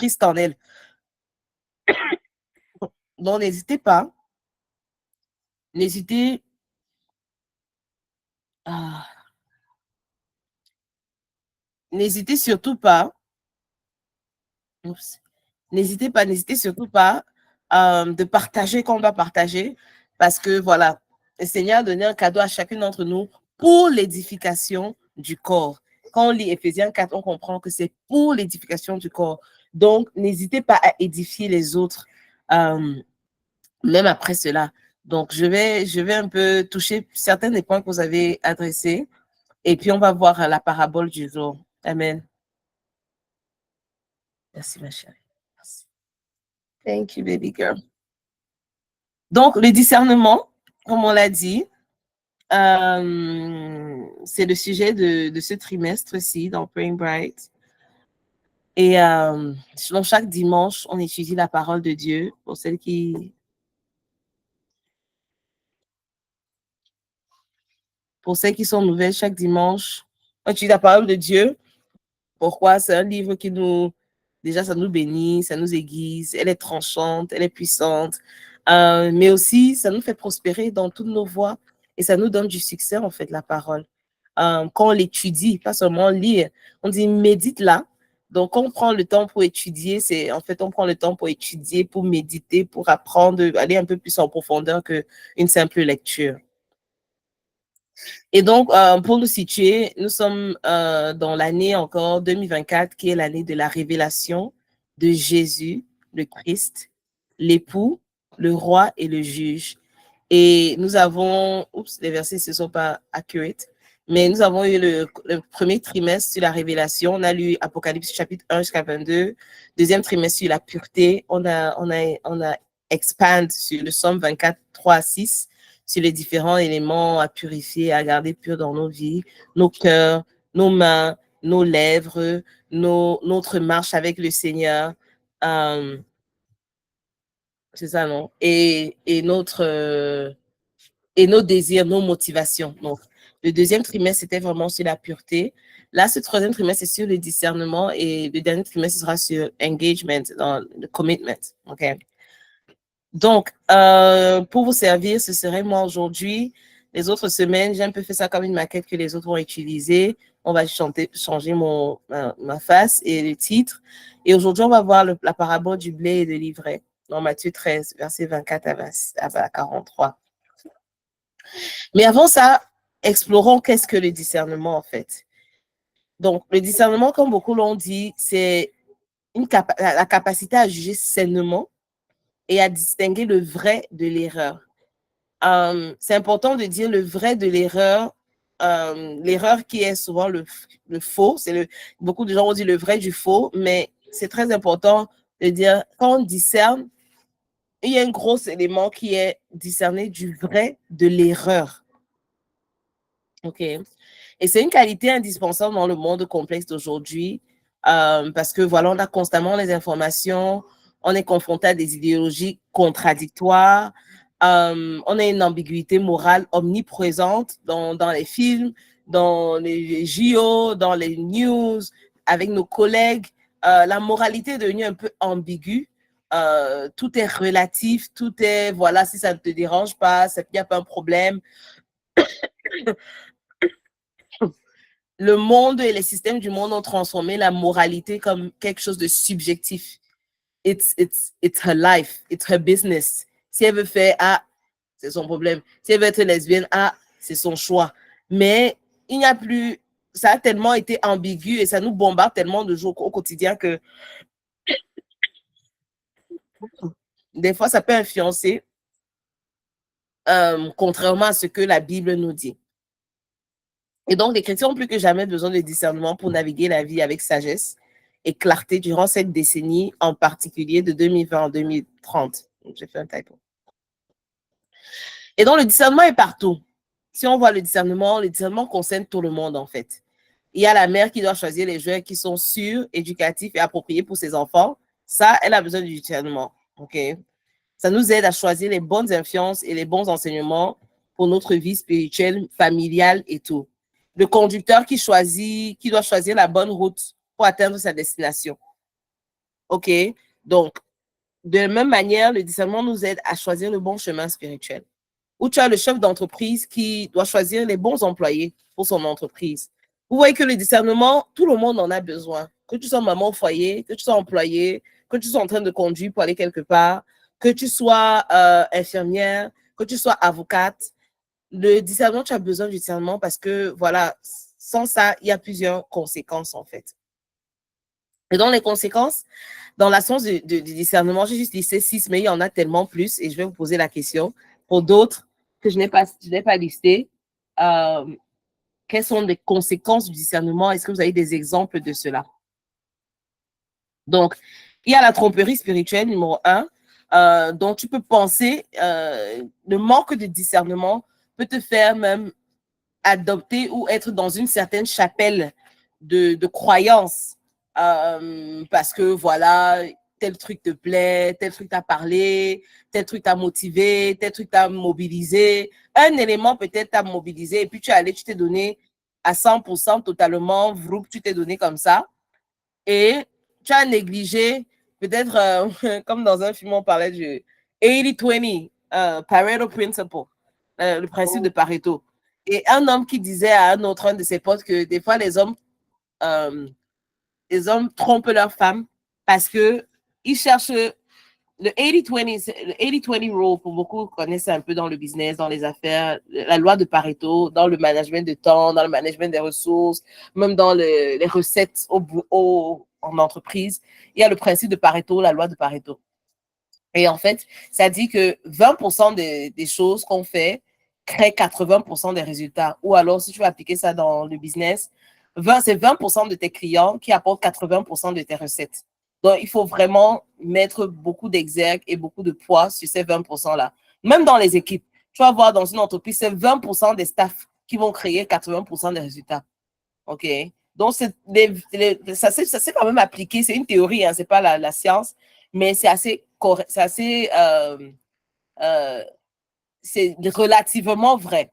Christ en elle. Donc, n'hésitez ah, n'hésitez surtout pas, n'hésitez surtout pas de partager quand on doit partager, parce que voilà, le Seigneur a donné un cadeau à chacune d'entre nous pour l'édification du corps. Quand on lit Éphésiens 4, on comprend que c'est pour l'édification du corps. Donc, n'hésitez pas à édifier les autres, même après cela. Donc, je vais un peu toucher certains des points que vous avez adressés, et puis on va voir la parabole du jour. Amen. Merci, ma chérie. Merci. Thank you, baby girl. Donc, le discernement, comme on l'a dit, c'est le sujet de ce trimestre-ci dans Praying Bright. Et selon chaque dimanche, on étudie la parole de Dieu. Pour celles qui sont nouvelles, chaque dimanche, on étudie la parole de Dieu. Pourquoi? C'est un livre qui nous... Déjà, ça nous bénit, ça nous aiguise, elle est tranchante, elle est puissante. Mais aussi, ça nous fait prospérer dans toutes nos voies et ça nous donne du succès, en fait, la parole. Quand on l'étudie, pas seulement lire, on dit médite là. Donc, quand on prend le temps pour étudier, on prend le temps pour étudier, pour méditer, pour apprendre, aller un peu plus en profondeur qu'une simple lecture. Et donc, pour nous situer, nous sommes dans l'année encore 2024, qui est l'année de la révélation de Jésus, le Christ, l'époux, le roi et le juge. Et nous avons, les versets ne sont pas accurate, mais nous avons eu le premier trimestre sur la révélation. On a lu Apocalypse chapitre 1 jusqu'à 22. Deuxième trimestre sur la pureté. On a expand sur le Somme 24, 3 à 6, sur les différents éléments à purifier, à garder purs dans nos vies, nos cœurs, nos mains, nos lèvres, notre marche avec le Seigneur. C'est ça, non? Et nos désirs, nos motivations. Donc, le deuxième trimestre, c'était vraiment sur la pureté. Là, ce troisième trimestre, c'est sur le discernement et le dernier trimestre, ce sera sur engagement, dans le commitment. OK? Donc, pour vous servir, ce serait moi aujourd'hui. Les autres semaines, j'ai un peu fait ça comme une maquette que les autres vont utiliser. On va changer ma face et le titre. Et aujourd'hui, on va voir la parabole du blé et de l'ivraie dans Matthieu 13, verset 24 à 43. Mais avant ça, explorons qu'est-ce que le discernement en fait. Donc, le discernement, comme beaucoup l'ont dit, c'est la capacité à juger sainement et à distinguer le vrai de l'erreur. C'est important de dire le vrai de l'erreur. L'erreur qui est souvent le faux. Beaucoup de gens ont dit le vrai du faux, mais c'est très important de dire quand on discerne, il y a un gros élément qui est discerner du vrai de l'erreur. OK. Et c'est une qualité indispensable dans le monde complexe d'aujourd'hui parce que voilà, on a constamment les informations, on est confronté à des idéologies contradictoires, on a une ambiguïté morale omniprésente dans les films, dans les JO, dans les news, avec nos collègues. La moralité est devenue un peu ambiguë. Tout est relatif, tout est, voilà, si ça ne te dérange pas, il n'y a pas un problème. Le monde et les systèmes du monde ont transformé la moralité comme quelque chose de subjectif. It's her life, it's her business. Si elle veut faire A, c'est son problème. Si elle veut être lesbienne, A, c'est son choix. Mais il n'y a plus, ça a tellement été ambigu et ça nous bombarde tellement de jours au quotidien que des fois, ça peut influencer contrairement à ce que la Bible nous dit. Et donc, les chrétiens ont plus que jamais besoin de discernement pour naviguer la vie avec sagesse et clarté durant cette décennie, en particulier de 2020 à 2030. J'ai fait un typo. Et donc, le discernement est partout. Si on voit le discernement concerne tout le monde, en fait. Il y a la mère qui doit choisir les jouets qui sont sûrs, éducatifs et appropriés pour ses enfants. Ça, elle a besoin du discernement. OK? Ça nous aide à choisir les bonnes influences et les bons enseignements pour notre vie spirituelle, familiale et tout. Le conducteur qui doit choisir la bonne route pour atteindre sa destination. OK? Donc, de la même manière, le discernement nous aide à choisir le bon chemin spirituel. Où tu as le chef d'entreprise qui doit choisir les bons employés pour son entreprise. Vous voyez que le discernement, tout le monde en a besoin. Que tu sois maman au foyer, que tu sois employé, que tu sois en train de conduire pour aller quelque part, que tu sois infirmière, que tu sois avocate. Le discernement, tu as besoin du discernement parce que, voilà, sans ça, il y a plusieurs conséquences, en fait. Et dans les conséquences, dans la science du discernement, j'ai juste listé 6, mais il y en a tellement plus et je vais vous poser la question. Pour d'autres que je n'ai pas listé, quelles sont les conséquences du discernement? Est-ce que vous avez des exemples de cela? Donc, il y a la tromperie spirituelle, numéro 1, dont tu peux penser, le manque de discernement peut te faire même adopter ou être dans une certaine chapelle de croyances. Parce que voilà, tel truc te plaît, tel truc t'a parlé, tel truc t'a motivé, tel truc t'a mobilisé. Un élément peut-être t'a mobilisé et puis tu es allé, tu t'es donné à 100% totalement, tu t'es donné comme ça. Et tu as négligé, peut-être comme dans un film, on parlait du 80-20, Pareto Principle, le principe de Pareto. Et un homme qui disait à un autre, un de ses potes, que des fois, les hommes trompent leurs femmes parce qu'ils cherchent le 80-20 rule, pour beaucoup connaissent un peu dans le business, dans les affaires, la loi de Pareto, dans le management de temps, dans le management des ressources, même dans les recettes en entreprise. Il y a le principe de Pareto, la loi de Pareto. Et en fait, ça dit que 20% des choses qu'on fait créent 80% des résultats. Ou alors, si tu veux appliquer ça dans le business, c'est 20% de tes clients qui apportent 80% de tes recettes. Donc, il faut vraiment mettre beaucoup d'exergue et beaucoup de poids sur ces 20%-là. Même dans les équipes, tu vas voir dans une entreprise, c'est 20% des staffs qui vont créer 80% des résultats. OK? Donc, ça s'est quand même appliqué. C'est une théorie, hein, ce n'est pas la science, mais c'est assez correct, c'est relativement vrai.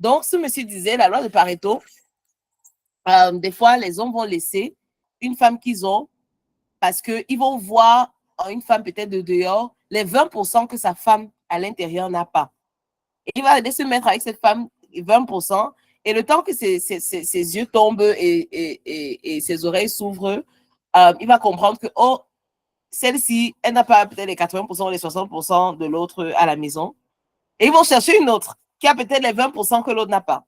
Donc, ce monsieur disait, la loi de Pareto, des fois, les hommes vont laisser une femme qu'ils ont parce qu'ils vont voir en une femme peut-être de dehors les 20% que sa femme à l'intérieur n'a pas. Et il va aller se mettre avec cette femme 20%. Et le temps que ses yeux tombent et ses oreilles s'ouvrent, il va comprendre que, oh, celle-ci, elle n'a pas peut-être les 80% ou les 60% de l'autre à la maison. Et ils vont chercher une autre qui a peut-être les 20% que l'autre n'a pas.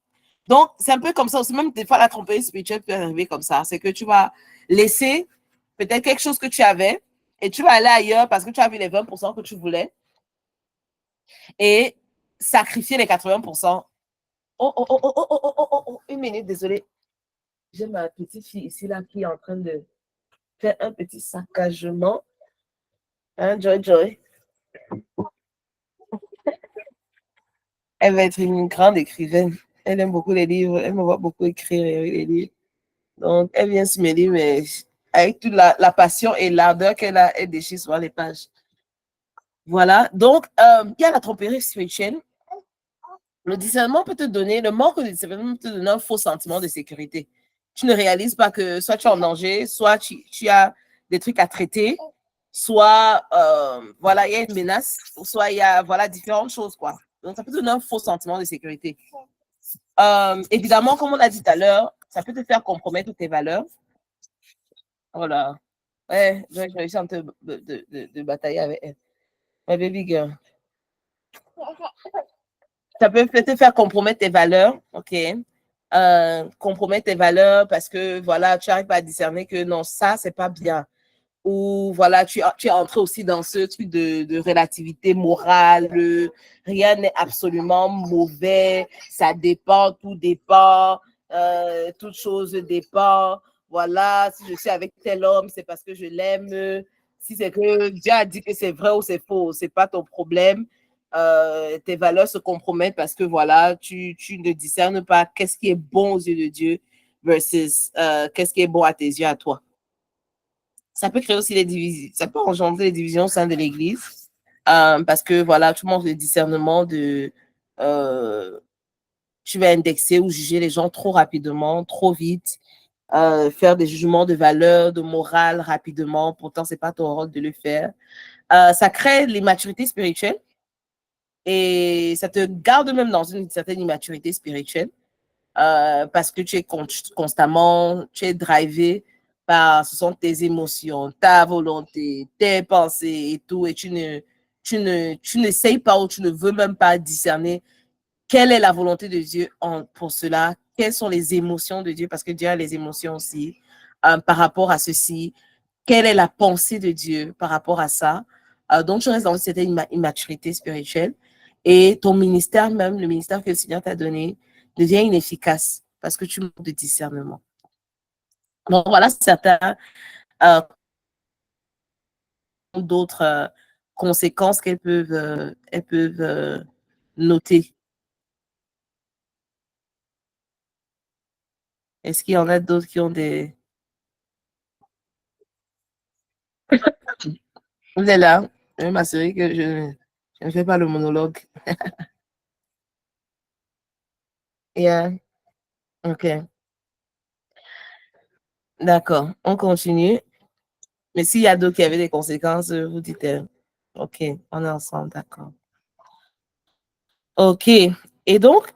Donc, c'est un peu comme ça aussi. Même des fois, la tromperie spirituelle peut arriver comme ça. C'est que tu vas laisser peut-être quelque chose que tu avais et tu vas aller ailleurs parce que tu as vu les 20% que tu voulais et sacrifier les 80%. Oh, une minute, désolée. J'ai ma petite fille ici là qui est en train de faire un petit saccagement. Hein, Joy. Elle va être une grande écrivaine. Elle aime beaucoup les livres. Elle me voit beaucoup écrire les livres. Donc, elle vient se mêler, mais avec toute la passion et l'ardeur qu'elle a, elle déchire souvent les pages. Voilà. Donc, il y a la tromperie spirituelle. Le discernement peut te donner, le manque de discernement peut te donner un faux sentiment de sécurité. Tu ne réalises pas que soit tu es en danger, soit tu as des trucs à traiter, soit, voilà, il y a une menace, soit il y a, voilà, différentes choses, quoi. Donc, ça peut te donner un faux sentiment de sécurité. Évidemment, comme on l'a dit tout à l'heure, ça peut te faire compromettre tes valeurs. Voilà. Ouais, j'ai réussi à de batailler avec elle. My baby girl. Ça peut te faire compromettre tes valeurs, OK? Compromettre tes valeurs parce que, voilà, tu n'arrives pas à discerner que non, ça, c'est pas bien. Ou, voilà, tu es entré aussi dans ce truc de relativité morale. Rien n'est absolument mauvais. Ça dépend, tout dépend. Toute chose dépend. Voilà, si je suis avec tel homme, c'est parce que je l'aime. Si c'est que Dieu a dit que c'est vrai ou c'est faux, c'est pas ton problème. Tes valeurs se compromettent parce que voilà, tu ne discernes pas qu'est-ce qui est bon aux yeux de Dieu versus qu'est-ce qui est bon à tes yeux à toi. Ça peut créer aussi des divisions, ça peut engendrer des divisions au sein de l'Église parce que voilà, tout le monde a le discernement de tu vas indexer ou juger les gens trop rapidement, trop vite. faire des jugements de valeur, de morale rapidement. Pourtant, c'est pas ton rôle de le faire. Ça crée l'immaturité spirituelle et ça te garde même dans une certaine immaturité spirituelle parce que tu es constamment, tu es drivé par ce sont tes émotions, ta volonté, tes pensées et tout, et tu n'essayes pas ou tu ne veux même pas discerner quelle est la volonté de Dieu pour cela, quelles sont les émotions de Dieu, parce que Dieu a les émotions aussi par rapport à ceci, quelle est la pensée de Dieu par rapport à ça. Donc, tu restes dans cette immaturité spirituelle et ton ministère même, le ministère que le Seigneur t'a donné, devient inefficace parce que tu manques de discernement. Donc, voilà certains d'autres conséquences elles peuvent noter. Est-ce qu'il y en a d'autres qui ont des... Vous êtes là, je vais m'assurer que je ne fais pas le monologue. Yeah. OK. D'accord. On continue. Mais s'il y a d'autres qui avaient des conséquences, vous dites, OK, on est ensemble, d'accord. OK. Et donc,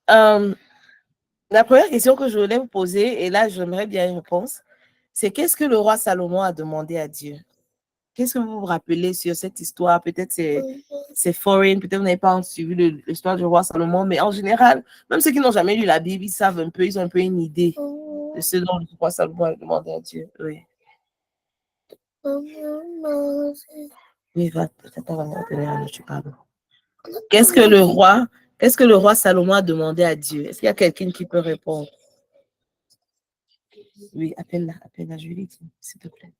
la première question que je voulais vous poser, et là, j'aimerais bien une réponse, c'est qu'est-ce que le roi Salomon a demandé à Dieu? Qu'est-ce que vous vous rappelez sur cette histoire? Peut-être c'est foreign, peut-être vous n'avez pas suivi l'histoire du roi Salomon, mais en général, même ceux qui n'ont jamais lu la Bible, ils savent un peu, ils ont un peu une idée de ce dont le roi Salomon a demandé à Dieu. Oui. Oui, va, tu parles. Qu'est-ce que le roi Salomon a demandé à Dieu? Est-ce qu'il y a quelqu'un qui peut répondre? Oui, appelle-la, je lui dis, s'il te plaît.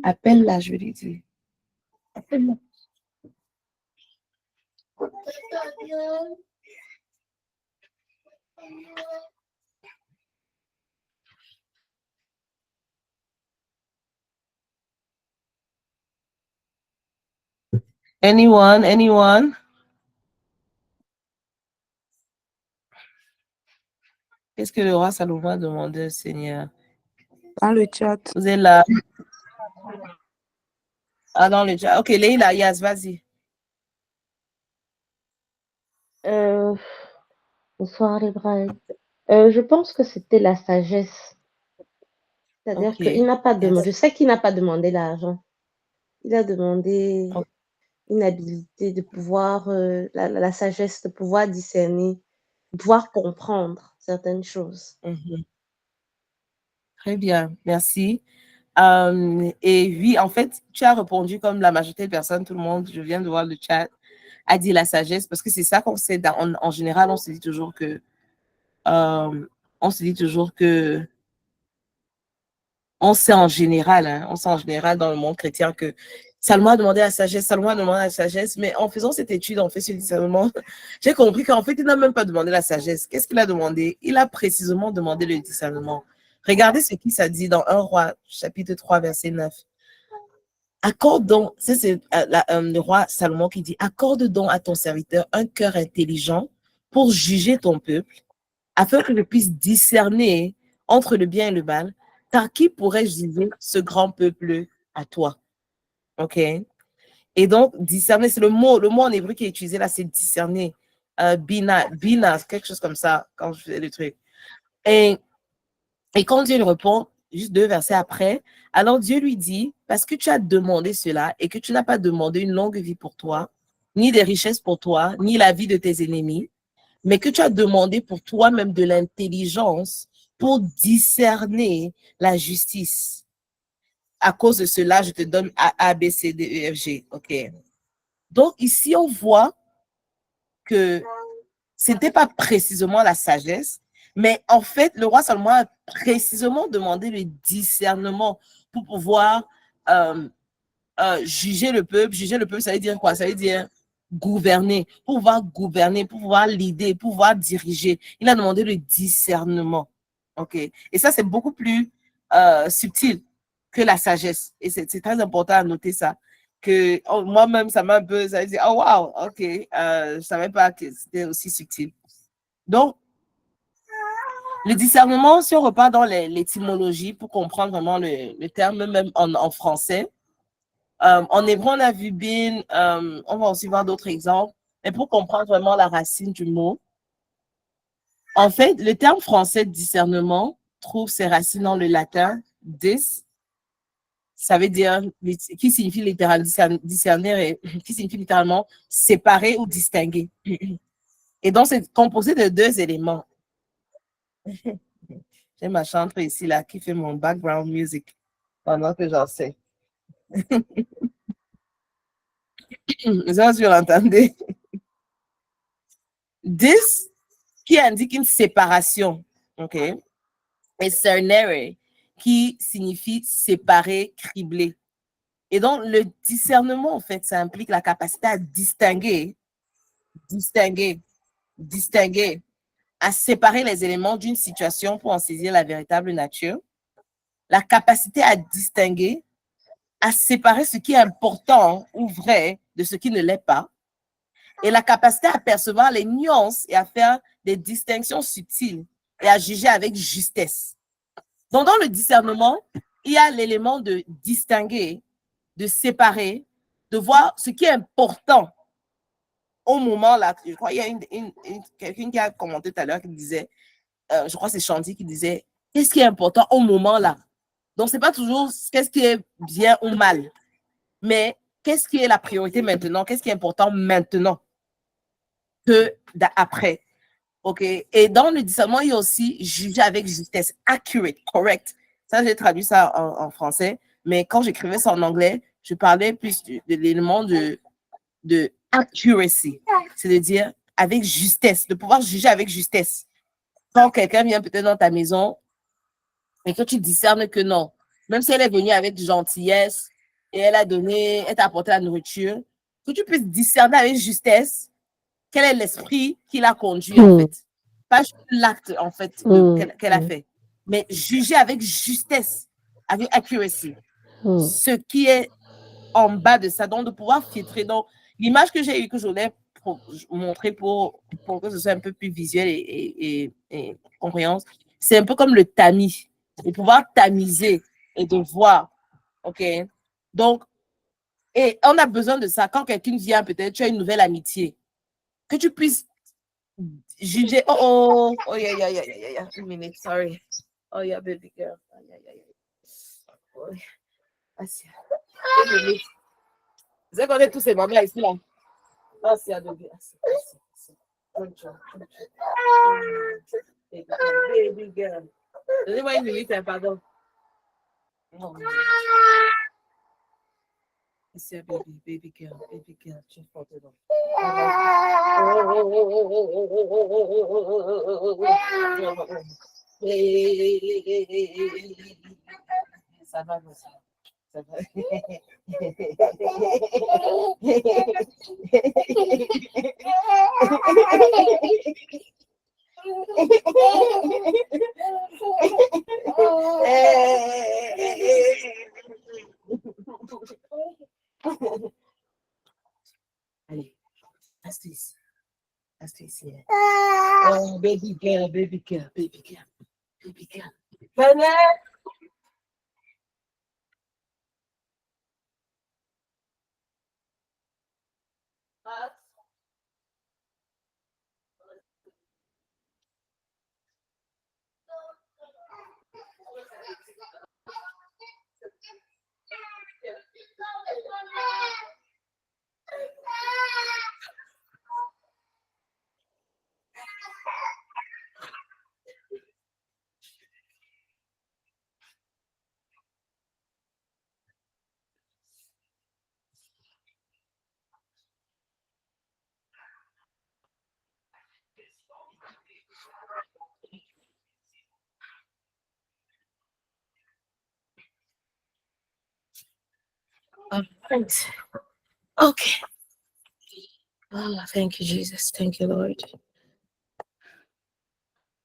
Appelle-la, je lui dis. Appelle-la. Anyone? Qu'est-ce que le roi Salomon a demandé au Seigneur? Dans le chat. Vous êtes là? Ah, dans le chat. Ok, Leïla, Yas, vas-y. Bonsoir les brides. Je pense que c'était la sagesse. C'est-à-dire Ok, qu'il n'a pas demandé. yes. Je sais qu'il n'a pas demandé l'argent. Il a demandé Ok. une habilité de pouvoir, la sagesse, de pouvoir discerner, de pouvoir comprendre certaines choses. Très bien, merci. Et oui, en fait, tu as répondu comme la majorité des personnes, tout le monde, je viens de voir le chat, a dit la sagesse, parce que c'est ça qu'on sait. En général, on se dit toujours que on sait en général, hein, on sait en général dans le monde chrétien que Salomon a demandé la sagesse, Salomon a demandé la sagesse, mais en faisant cette étude, on fait ce discernement, j'ai compris qu'en fait, il n'a même pas demandé la sagesse. Qu'est-ce qu'il a demandé? Il a précisément demandé le discernement. Regardez ce qui s'est dit dans 1 Roi, chapitre 3, verset 9. Accorde donc, c'est le roi Salomon qui dit, accorde donc à ton serviteur un cœur intelligent pour juger ton peuple, afin que je puisse discerner entre le bien et le mal, car qui pourrait juger ce grand peuple à toi? OK? Et donc, discerner, c'est le mot en hébreu qui est utilisé là, c'est discerner. Bina, quelque chose comme ça, quand je fais le truc. Et quand Dieu lui répond, juste 2 versets après, alors Dieu lui dit, parce que tu as demandé cela et que tu n'as pas demandé une longue vie pour toi, ni des richesses pour toi, ni la vie de tes ennemis, mais que tu as demandé pour toi-même de l'intelligence pour discerner la justice. À cause de cela, je te donne A, B, C, D, E, F, G. OK. Donc, ici, on voit que ce n'était pas précisément la sagesse, mais en fait, le roi Salomon a précisément demandé le discernement pour pouvoir juger le peuple. Juger le peuple, ça veut dire quoi? Ça veut dire gouverner, pour pouvoir leader, pour pouvoir diriger. Il a demandé le discernement. OK? Et ça, c'est beaucoup plus subtil que la sagesse. Et c'est très important à noter ça. Que moi-même, ça m'a un peu, ça veut dire, oh wow, OK, je ne savais pas que c'était aussi subtil. Donc, Le discernement, si on repart dans l'étymologie pour comprendre vraiment le terme même en français, en hébreu, on a vu bin, on va aussi voir d'autres exemples, mais pour comprendre vraiment la racine du mot, en fait, le terme français discernement trouve ses racines dans le latin dis, ça veut dire, qui signifie littéralement discerner, qui signifie littéralement séparer ou distinguer. Et donc, c'est composé de deux éléments. J'ai ma chantre ici, là, qui fait mon background music pendant que j'en sais. Ça, vous l'entendez. Dis, qui indique une séparation, OK? Et cernere, qui signifie séparer, cribler. Et donc, le discernement, en fait, ça implique la capacité à distinguer, à séparer les éléments d'une situation pour en saisir la véritable nature, la capacité à distinguer, à séparer ce qui est important ou vrai de ce qui ne l'est pas, et la capacité à percevoir les nuances et à faire des distinctions subtiles et à juger avec justesse. Donc, dans le discernement, il y a l'élément de distinguer, de séparer, de voir ce qui est important au moment là. Je crois qu'il y a quelqu'un qui a commenté tout à l'heure qui disait, je crois que c'est Chandy qui disait, qu'est-ce qui est important au moment là? Donc, ce n'est pas toujours qu'est-ce qui est bien ou mal, mais qu'est-ce qui est la priorité maintenant? Qu'est-ce qui est important maintenant que après? OK? Et dans le discernement, il y a aussi juger avec justesse, accurate, correct. Ça, j'ai traduit ça en français, mais quand j'écrivais ça en anglais, je parlais plus de l'élément de accuracy, c'est-à-dire avec justesse, de pouvoir juger avec justesse. Quand quelqu'un vient peut-être dans ta maison et que tu discernes que non, même si elle est venue avec gentillesse et elle t'a apporté la nourriture, que tu puisses discerner avec justesse quel est l'esprit qui l'a conduit, en fait. Pas juste l'acte, en fait, qu'elle a fait, mais juger avec justesse, avec accuracy, ce qui est en bas de ça, donc de pouvoir filtrer. Donc, l'image que j'ai eue, que je voulais montrer pour que ce soit un peu plus visuel et compréhensible, c'est un peu comme le tamis, de pouvoir tamiser et de voir, OK? Donc, et on a besoin de ça. Quand quelqu'un vient, peut-être, tu as une nouvelle amitié, que tu puisses juger. Yeah. 1 minute, sorry. Oh, yeah, baby girl. Oh, yeah. Oh, assis. 1 minute. Vous avez connu tous ces moments ici, là. Assis, baby. Assis. Baby girl. Donnez-moi 1 minute, hein, pardon. Oh, assis, baby girl. Tu es forte, donc. Ça va, ça va. Ça va. Allez, reste ici. Reste ici. Oh, baby girl. Venez. Thanks. Okay. Oh, thank you, Jesus. Thank you, Lord.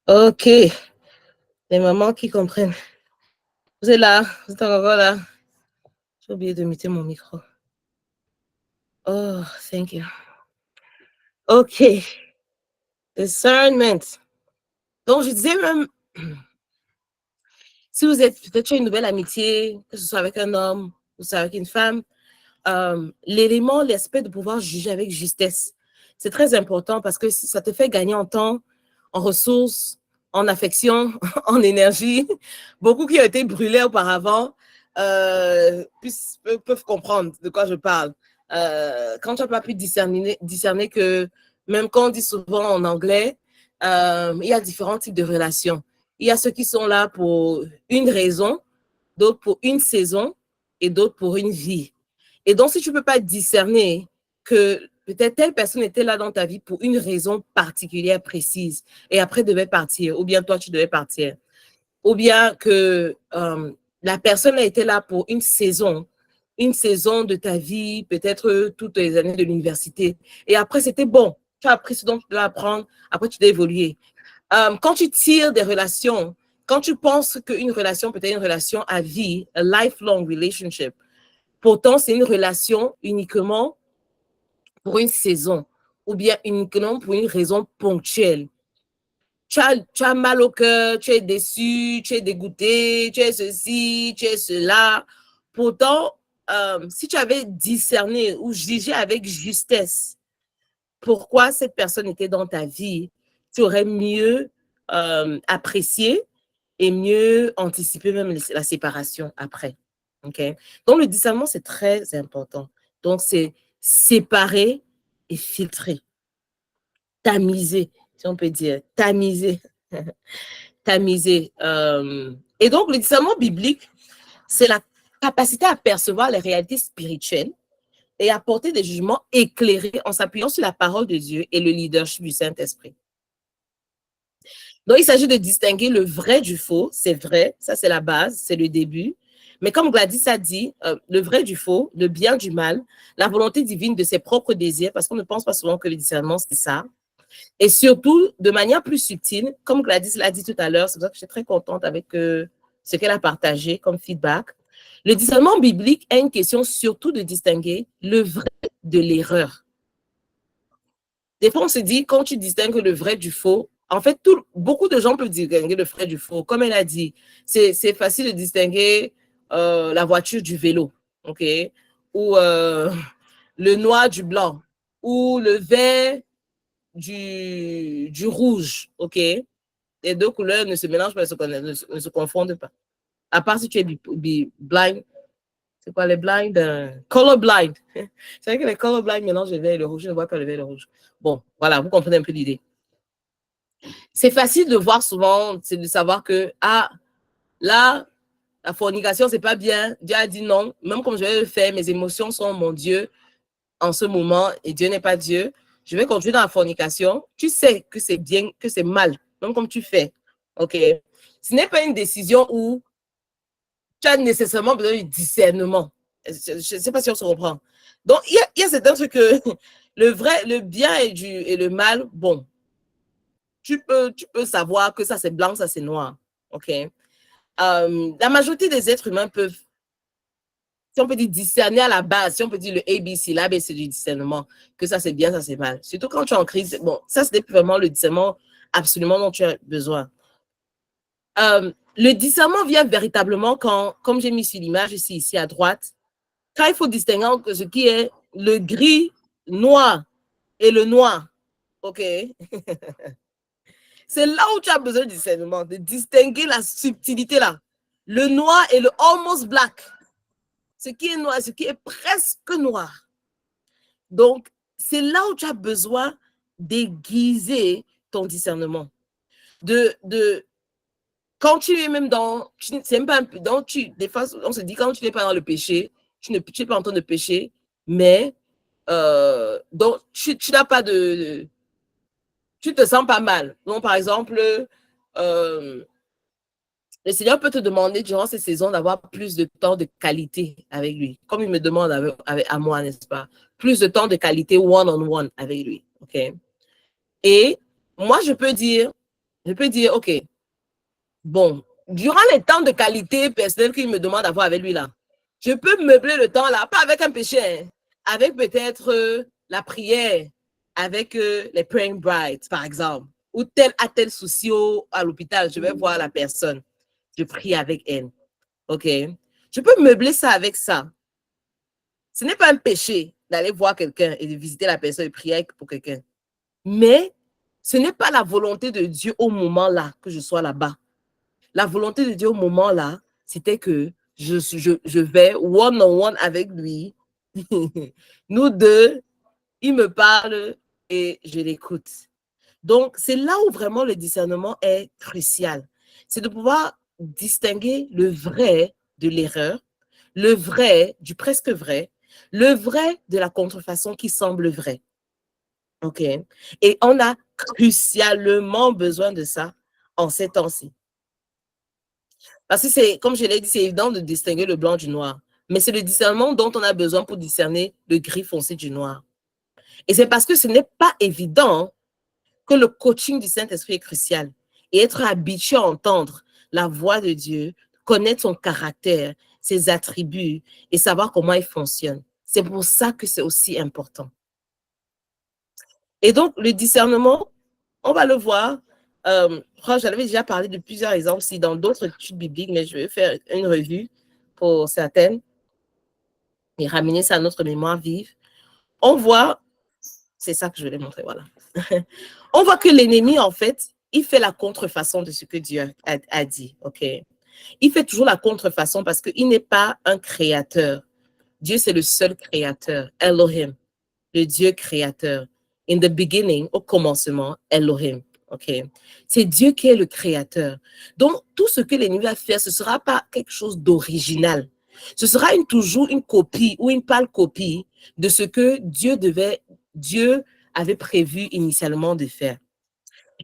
Ok. Les mamans qui comprennent. Vous êtes là? Vous êtes encore là? J'ai oublié de muter mon micro. Oh, thank you. Ok. Discernment. Donc, je disais même Si vous êtes peut-être sur une nouvelle amitié, que ce soit avec un homme ou soit avec une femme, l'élément, l'aspect de pouvoir juger avec justesse, c'est très important parce que ça te fait gagner en temps, en ressources, en affection, en énergie. Beaucoup qui ont été brûlés auparavant peuvent comprendre de quoi je parle. Quand tu n'as pas pu discerner que, même quand on dit souvent en anglais, il y a différents types de relations. Il y a ceux qui sont là pour une raison, d'autres pour une saison et d'autres pour une vie. Et donc, si tu ne peux pas discerner que peut-être telle personne était là dans ta vie pour une raison particulière, précise, et après devait partir, ou bien toi, tu devais partir, ou bien que la personne a été là pour une saison de ta vie, peut-être toutes les années de l'université, et après, c'était bon. Tu as appris ce dont tu dois apprendre, après, tu dois évoluer. Quand tu tires des relations, quand tu penses qu'une relation peut être une relation à vie, a lifelong relationship, pourtant, c'est une relation uniquement pour une saison ou bien uniquement pour une raison ponctuelle. Tu as mal au cœur, tu es déçu, tu es dégoûté, tu es ceci, tu es cela. Pourtant, si tu avais discerné ou jugé avec justesse pourquoi cette personne était dans ta vie, tu aurais mieux apprécié et mieux anticipé même la séparation après. Okay? Donc, le discernement, c'est très important. Donc, c'est séparer et filtrer, tamiser, si on peut dire, tamiser, tamiser. Et donc, le discernement biblique, c'est la capacité à percevoir les réalités spirituelles et apporter des jugements éclairés en s'appuyant sur la parole de Dieu et le leadership du Saint-Esprit. Donc, il s'agit de distinguer le vrai du faux, c'est vrai, ça c'est la base, c'est le début. Mais comme Gladys a dit, le vrai du faux, le bien du mal, la volonté divine de ses propres désirs, parce qu'on ne pense pas souvent que le discernement, c'est ça. Et surtout, de manière plus subtile, comme Gladys l'a dit tout à l'heure, c'est pour ça que je suis très contente avec ce qu'elle a partagé comme feedback. Le discernement biblique est une question surtout de distinguer le vrai de l'erreur. Des fois, on se dit, quand tu distingues le vrai du faux, en fait, beaucoup de gens peuvent distinguer le vrai du faux. Comme elle a dit, c'est facile de distinguer la voiture du vélo, ok? Ou le noir du blanc, ou le vert du rouge, ok? Les deux couleurs ne se mélangent pas, ne se confondent pas. À part si tu es blind. C'est quoi les blind? Color blind. C'est vrai que les color blind mélangent le vert et le rouge. Je ne vois pas le vert et le rouge. Bon, voilà, vous comprenez un peu l'idée. C'est facile de voir souvent, c'est de savoir que, ah, là, la fornication, c'est pas bien. Dieu a dit non. Même comme je vais le faire, mes émotions sont mon Dieu en ce moment et Dieu n'est pas Dieu. Je vais continuer dans la fornication. Tu sais que c'est bien, que c'est mal, même comme tu fais. OK? Ce n'est pas une décision où tu as nécessairement besoin du discernement. Je ne sais pas si on se comprend. Donc, il y a certains trucs que le bien et le mal, bon, tu peux savoir que ça c'est blanc, ça c'est noir. OK? La majorité des êtres humains peuvent, si on peut dire discerner à la base, si on peut dire le ABC, l'ABC du discernement, que ça c'est bien, ça c'est mal. Surtout quand tu es en crise, bon, ça c'est vraiment le discernement absolument dont tu as besoin. Le discernement vient véritablement quand, comme j'ai mis sur l'image ici à droite, quand il faut distinguer entre ce qui est le gris noir et le noir. OK? C'est là où tu as besoin de discernement, de distinguer la subtilité là. Le noir et le almost black. Ce qui est noir, ce qui est presque noir. Donc, c'est là où tu as besoin d'aiguiser ton discernement. Quand tu es même dans, c'est même pas des fois, on se dit quand tu n'es pas dans le péché, tu n'es pas en train de pécher, mais donc tu n'as pas tu te sens pas mal. Donc, par exemple, le Seigneur peut te demander durant ces saisons d'avoir plus de temps de qualité avec lui, comme il me demande à moi, n'est-ce pas? Plus de temps de qualité one-on-one avec lui, ok? Et moi, je peux dire, ok, bon, durant les temps de qualité personnelle qu'il me demande d'avoir avec lui là, je peux meubler le temps là, pas avec un péché, hein, avec peut-être la prière, avec les praying brides, par exemple. ou tel a tel souci à l'hôpital, je vais voir la personne. Je prie avec elle. OK? Je peux meubler ça avec ça. Ce n'est pas un péché d'aller voir quelqu'un et de visiter la personne et prier pour quelqu'un. Mais ce n'est pas la volonté de Dieu au moment-là que je sois là-bas. La volonté de Dieu au moment-là, c'était que je vais one-on-one avec lui. Nous deux, il me parle et je l'écoute. Donc, c'est là où vraiment le discernement est crucial. C'est de pouvoir distinguer le vrai de l'erreur, le vrai du presque vrai, le vrai de la contrefaçon qui semble vrai. OK? Et on a crucialement besoin de ça en ces temps-ci. Parce que c'est, comme je l'ai dit, c'est évident de distinguer le blanc du noir. Mais c'est le discernement dont on a besoin pour discerner le gris foncé du noir. Et c'est parce que ce n'est pas évident que le coaching du Saint-Esprit est crucial. Et être habitué à entendre la voix de Dieu, connaître son caractère, ses attributs et savoir comment il fonctionne. C'est pour ça que c'est aussi important. Et donc, le discernement, on va le voir. J'en avais déjà parlé de plusieurs exemples ici dans d'autres études bibliques, mais je vais faire une revue pour certaines et ramener ça à notre mémoire vive. On voit, c'est ça que je voulais montrer, voilà. On voit que l'ennemi, en fait, il fait la contrefaçon de ce que Dieu a dit, OK? Il fait toujours la contrefaçon parce qu'il n'est pas un créateur. Dieu, c'est le seul créateur, Elohim, le Dieu créateur. In the beginning, au commencement, Elohim. OK? C'est Dieu qui est le créateur. Donc, tout ce que l'ennemi va faire, ce ne sera pas quelque chose d'original. Ce sera toujours une copie ou une pâle copie de ce que Dieu avait prévu initialement de faire.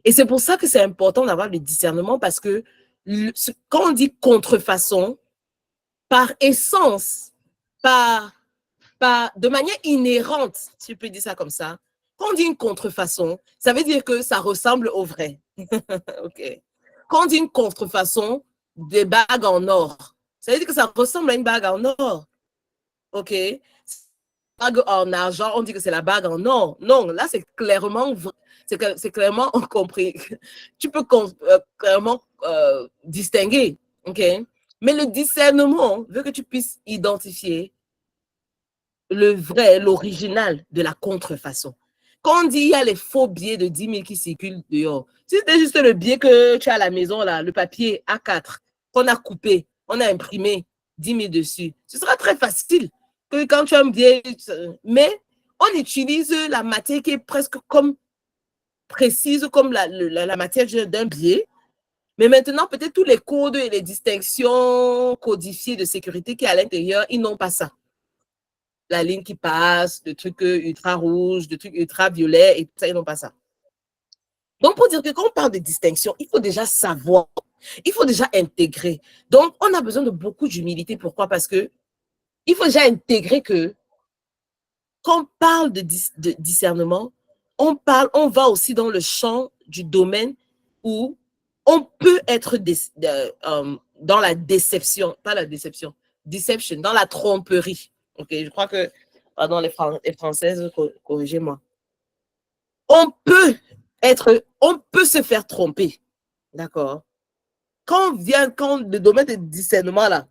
Et c'est pour ça que c'est important d'avoir le discernement parce que quand on dit contrefaçon, par essence, de manière inhérente, si je peux dire ça comme ça, quand on dit une contrefaçon, ça veut dire que ça ressemble au vrai. OK. Quand on dit une contrefaçon des bagues en or, ça veut dire que ça ressemble à une bague en or. OK. Bague en argent, on dit que c'est la bague en or. Non, là, c'est clairement compris. Tu peux clairement distinguer. OK. Mais le discernement veut que tu puisses identifier le vrai, l'original de la contrefaçon. Quand on dit il y a les faux billets de 10 000 qui circulent dehors, si c'était juste le billet que tu as à la maison, là, le papier A4, qu'on a coupé, on a imprimé 10 000 dessus, ce sera très facile que quand tu as un billet, mais on utilise la matière qui est presque comme précise comme la matière d'un billet. Mais maintenant, peut-être tous les codes et les distinctions codifiées de sécurité qui est à l'intérieur, ils n'ont pas ça. La ligne qui passe, le truc ultra rouge, le truc ultra violet, et tout ça, ils n'ont pas ça. Donc, pour dire que quand on parle de distinction, il faut déjà savoir, il faut déjà intégrer. Donc, on a besoin de beaucoup d'humilité. Pourquoi? Parce que il faut déjà intégrer que quand on parle de discernement, on va aussi dans le champ du domaine où on peut être dans la déception, pas la déception, deception, dans la tromperie. Ok, je crois que, pardon, les Françaises, corrigez-moi. On peut se faire tromper, d'accord? Quand le domaine de discernement là,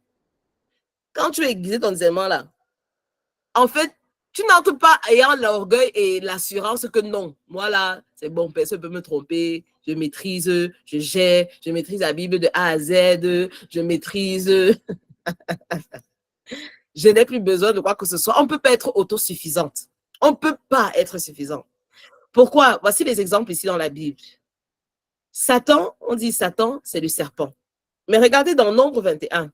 quand tu es aiguisé ton discernement là, en fait, tu n'entres pas ayant l'orgueil et l'assurance que non, moi là, c'est bon, personne ne peut me tromper, je maîtrise, je gère, je maîtrise la Bible de A à Z, je maîtrise, je n'ai plus besoin de quoi que ce soit. On ne peut pas être autosuffisante. On ne peut pas être suffisant. Pourquoi? Voici les exemples ici dans la Bible. Satan, on dit Satan, c'est le serpent. Mais regardez dans Nombre 21,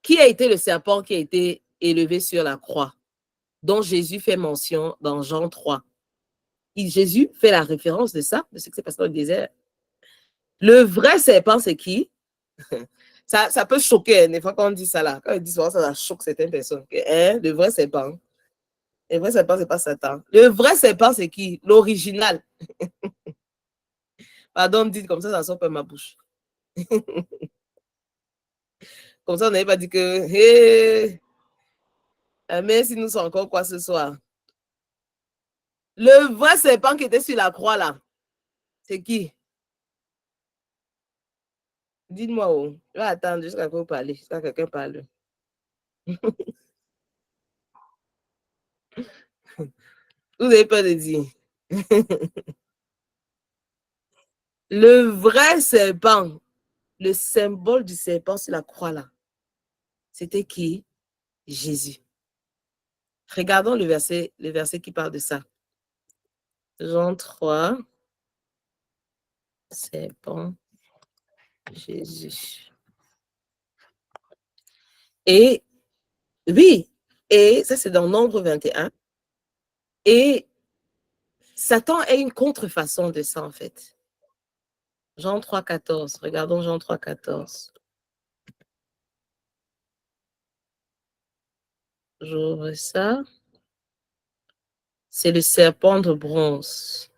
qui a été le serpent qui a été élevé sur la croix, dont Jésus fait mention dans Jean 3. Jésus fait la référence de ça, de ce qui s'est passé dans le désert. Le vrai serpent, c'est qui? Ça peut choquer, des fois, quand on dit ça là. Quand on dit ça choque certaines personnes. Hein? Le vrai serpent. Le vrai serpent, ce n'est pas Satan. Le vrai serpent, c'est qui? L'original. Pardon, dites comme ça sort par ma bouche. Comme ça, on n'avait pas dit que, hé, mais si nous sommes encore quoi ce soir. Le vrai serpent qui était sur la croix là, C'est qui? Dites-moi où. Je vais attendre jusqu'à que vous parlez, jusqu'à que quelqu'un parle. Vous avez peur de dire. Le vrai serpent, le symbole du serpent sur la croix là, c'était qui? Jésus. Regardons le verset qui parle de ça. Jean 3, serpent, Jésus. Et oui, et ça c'est dans Nombre 21. Et Satan est une contrefaçon de ça en fait. Jean 3, 14. Regardons Jean 3, 14. J'ouvre ça. C'est le serpent de bronze.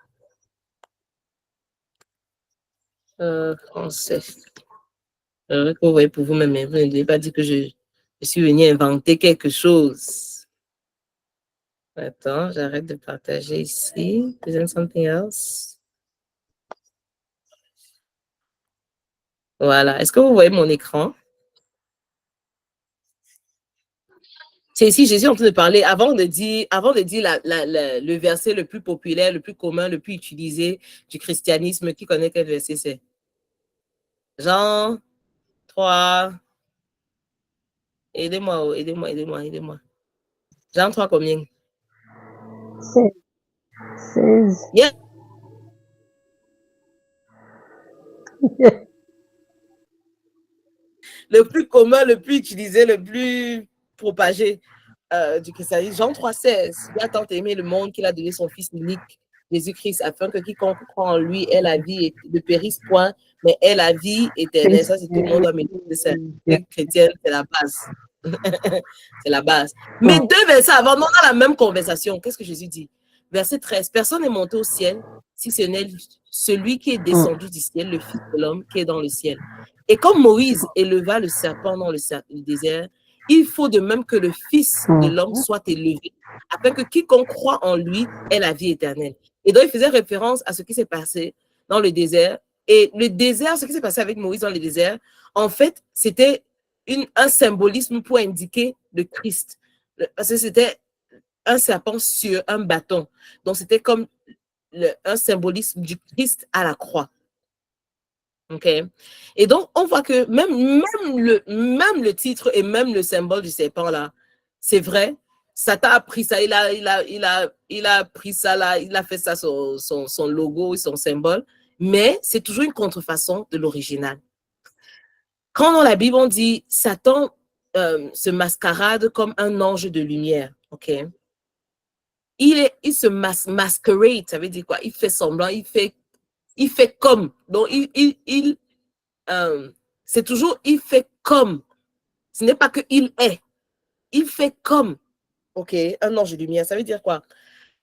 Français. Que vous voyez pour vous-même, vous ne devez pas dire que je suis venu inventer quelque chose. Attends, j'arrête de partager ici. Present something else. Voilà. Est-ce que vous voyez mon écran? C'est ici Jésus est en train de parler, avant de dire le verset le plus populaire, le plus commun, le plus utilisé du christianisme. Qui connaît quel verset c'est? Jean 3. Aidez-moi. Jean 3 combien? 16. Yeah. Le plus commun, le plus utilisé, le plus propagé du christianisme. Jean 3, 16. Dieu a tant aimé le monde qu'il a donné son Fils unique, Jésus-Christ, afin que quiconque croit en lui ait la vie et ne périsse point, mais ait la vie éternelle. Ça, c'est tout le monde doit méditer ça. Les chrétiens, c'est la base. C'est la base. Mais 2 versets avant, on a la même conversation. Qu'est-ce que Jésus dit? Verset 13. Personne n'est monté au ciel si ce n'est celui qui est descendu du ciel, le Fils de l'homme qui est dans le ciel. Et comme Moïse éleva le serpent dans le désert, il faut de même que le Fils de l'homme soit élevé, afin que quiconque croit en lui ait la vie éternelle. Et donc, il faisait référence à ce qui s'est passé dans le désert. Et le désert, ce qui s'est passé avec Moïse dans le désert, en fait, c'était un symbolisme pour indiquer le Christ. Parce que c'était un serpent sur un bâton. Donc, c'était comme un symbolisme du Christ à la croix. OK? Et donc, on voit que même le titre et même le symbole du serpent, là, c'est vrai. Satan a pris ça, il a pris ça là, il a fait ça son logo, son symbole, mais c'est toujours une contrefaçon de l'original. Quand dans la Bible, on dit Satan se mascarade comme un ange de lumière, OK? Il se masquerade, ça veut dire quoi? Il fait semblant, il fait comme. Donc, c'est toujours, il fait comme. Ce n'est pas que il est. Il fait comme. OK, un ange de lumière, ça veut dire quoi?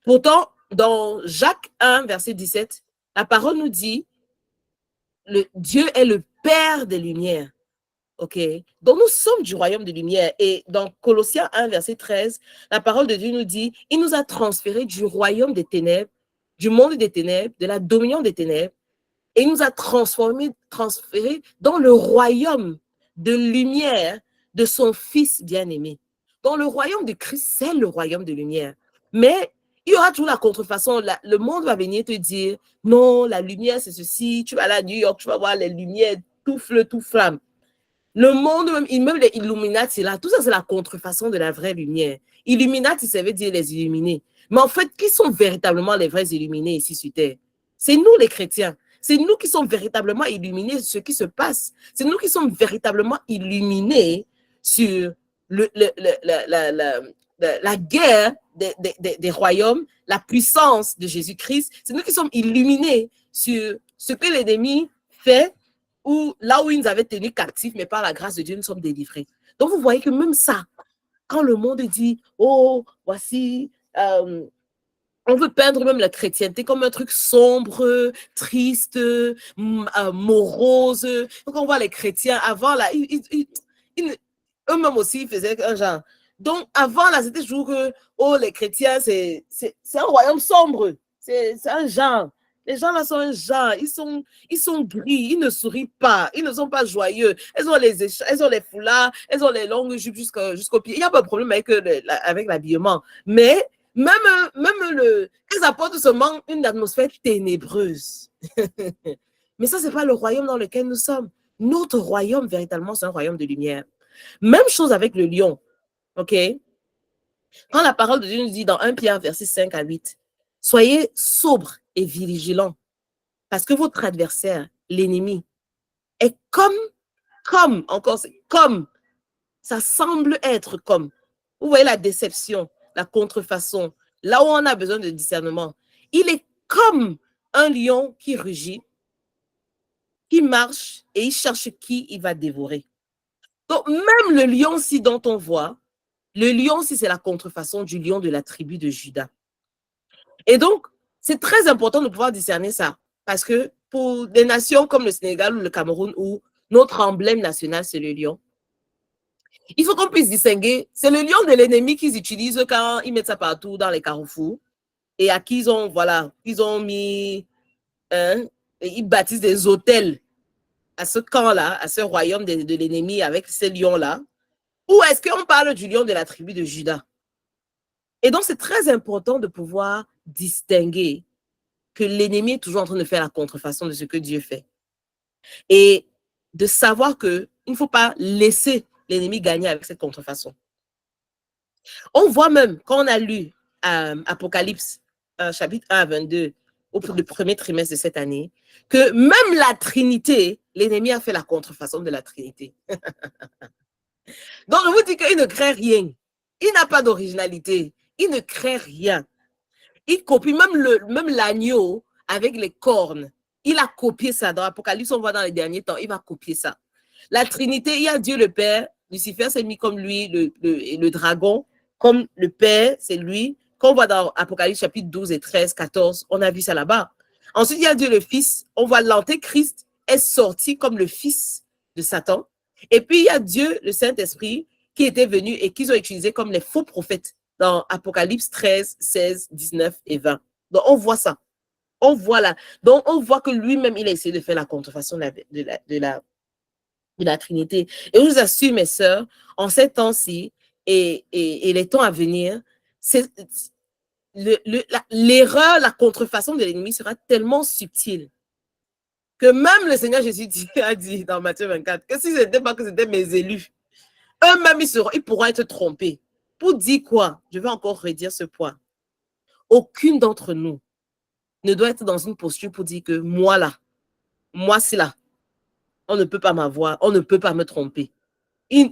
Pourtant, dans Jacques 1, verset 17, la parole nous dit, Dieu est le Père des Lumières. OK? Donc, nous sommes du royaume de lumière. Et dans Colossiens 1, verset 13, la parole de Dieu nous dit, il nous a transférés du royaume des ténèbres, du monde des ténèbres, de la dominion des ténèbres, et il nous a transférés dans le royaume de lumière de son Fils bien-aimé. Dans le royaume de Christ, c'est le royaume de lumière. Mais il y aura toujours la contrefaçon. Le monde va venir te dire, non, la lumière, c'est ceci. Tu vas aller à New York, tu vas voir les lumières, tout fleu, tout flamme. Le monde, même les Illuminati, là, tout ça, c'est la contrefaçon de la vraie lumière. Illuminati, ça veut dire les illuminés. Mais en fait, qui sont véritablement les vrais illuminés ici sur Terre? C'est nous, les chrétiens. C'est nous qui sommes véritablement illuminés sur ce qui se passe. C'est nous qui sommes véritablement illuminés sur la guerre des royaumes, la puissance de Jésus-Christ. C'est nous qui sommes illuminés sur ce que l'ennemi fait, ou là où ils nous avaient tenus captifs, mais par la grâce de Dieu, nous sommes délivrés. Donc, vous voyez que même ça, quand le monde dit, oh, voici, on veut peindre même la chrétienté comme un truc sombre, triste, morose. Donc, on voit les chrétiens avant, là, eux-mêmes aussi, ils faisaient un genre. Donc, avant, là, c'était toujours que, oh, les chrétiens, c'est un royaume sombre. C'est un genre. Les gens là sont un genre, ils sont gris, ils ne sourient pas, ils ne sont pas joyeux. Elles ont les foulards, elles ont les longues jupes jusqu'au pied. Il n'y a pas de problème avec l'habillement. Mais ils apportent seulement une atmosphère ténébreuse. Mais ça, c'est pas le royaume dans lequel nous sommes. Notre royaume, véritablement, c'est un royaume de lumière. Même chose avec le lion. OK? Quand la parole de Dieu nous dit dans 1 Pierre, verset 5 à 8, soyez sobres et vigilants, parce que votre adversaire, l'ennemi, est encore, c'est comme, ça semble être comme. Vous voyez la déception, la contrefaçon, là où on a besoin de discernement. Il est comme un lion qui rugit, qui marche et il cherche qui il va dévorer. Donc, même le lion-ci dont on voit, le lion-ci, c'est la contrefaçon du lion de la tribu de Juda. Et donc, c'est très important de pouvoir discerner ça. Parce que pour des nations comme le Sénégal ou le Cameroun, où notre emblème national, c'est le lion, il faut qu'on puisse distinguer, c'est le lion de l'ennemi qu'ils utilisent quand ils mettent ça partout dans les carrefours et à qui ils ont mis, ils bâtissent des hôtels à ce camp-là, à ce royaume de l'ennemi avec ces lions-là. Ou est-ce qu'on parle du lion de la tribu de Juda? Et donc, c'est très important de pouvoir distinguer que l'ennemi est toujours en train de faire la contrefaçon de ce que Dieu fait. Et de savoir qu'il ne faut pas laisser l'ennemi gagner avec cette contrefaçon. On voit même, quand on a lu Apocalypse, chapitre 1 à 22, au premier trimestre de cette année, que même la Trinité, l'ennemi a fait la contrefaçon de la Trinité. Donc, je vous dis qu'il ne crée rien. Il n'a pas d'originalité. Il ne crée rien. Il copie même l'agneau avec les cornes. Il a copié ça. Dans l'Apocalypse, on voit dans les derniers temps, il va copier ça. La Trinité, il y a Dieu le Père. Lucifer s'est mis comme lui, le dragon, comme le Père, c'est lui. Quand on voit dans Apocalypse chapitre 12 et 13, 14, on a vu ça là-bas. Ensuite, il y a Dieu le Fils. On voit l'Antéchrist est sorti comme le fils de Satan. Et puis, il y a Dieu, le Saint-Esprit, qui était venu et qu'ils ont utilisé comme les faux prophètes dans Apocalypse 13, 16, 19 et 20. Donc, on voit ça. On voit là. Donc, on voit que lui-même, il a essayé de faire la contrefaçon de la Trinité. Et je vous assure, mes sœurs, en ces temps-ci et les temps à venir, l'erreur, la contrefaçon de l'ennemi sera tellement subtile que même le Seigneur Jésus a dit dans Matthieu 24 que si ce n'était pas que c'était mes élus, eux-mêmes, ils pourront être trompés. Pour dire quoi? Je vais encore redire ce point. Aucune d'entre nous ne doit être dans une posture pour dire que moi là, moi c'est là, on ne peut pas m'avoir, on ne peut pas me tromper.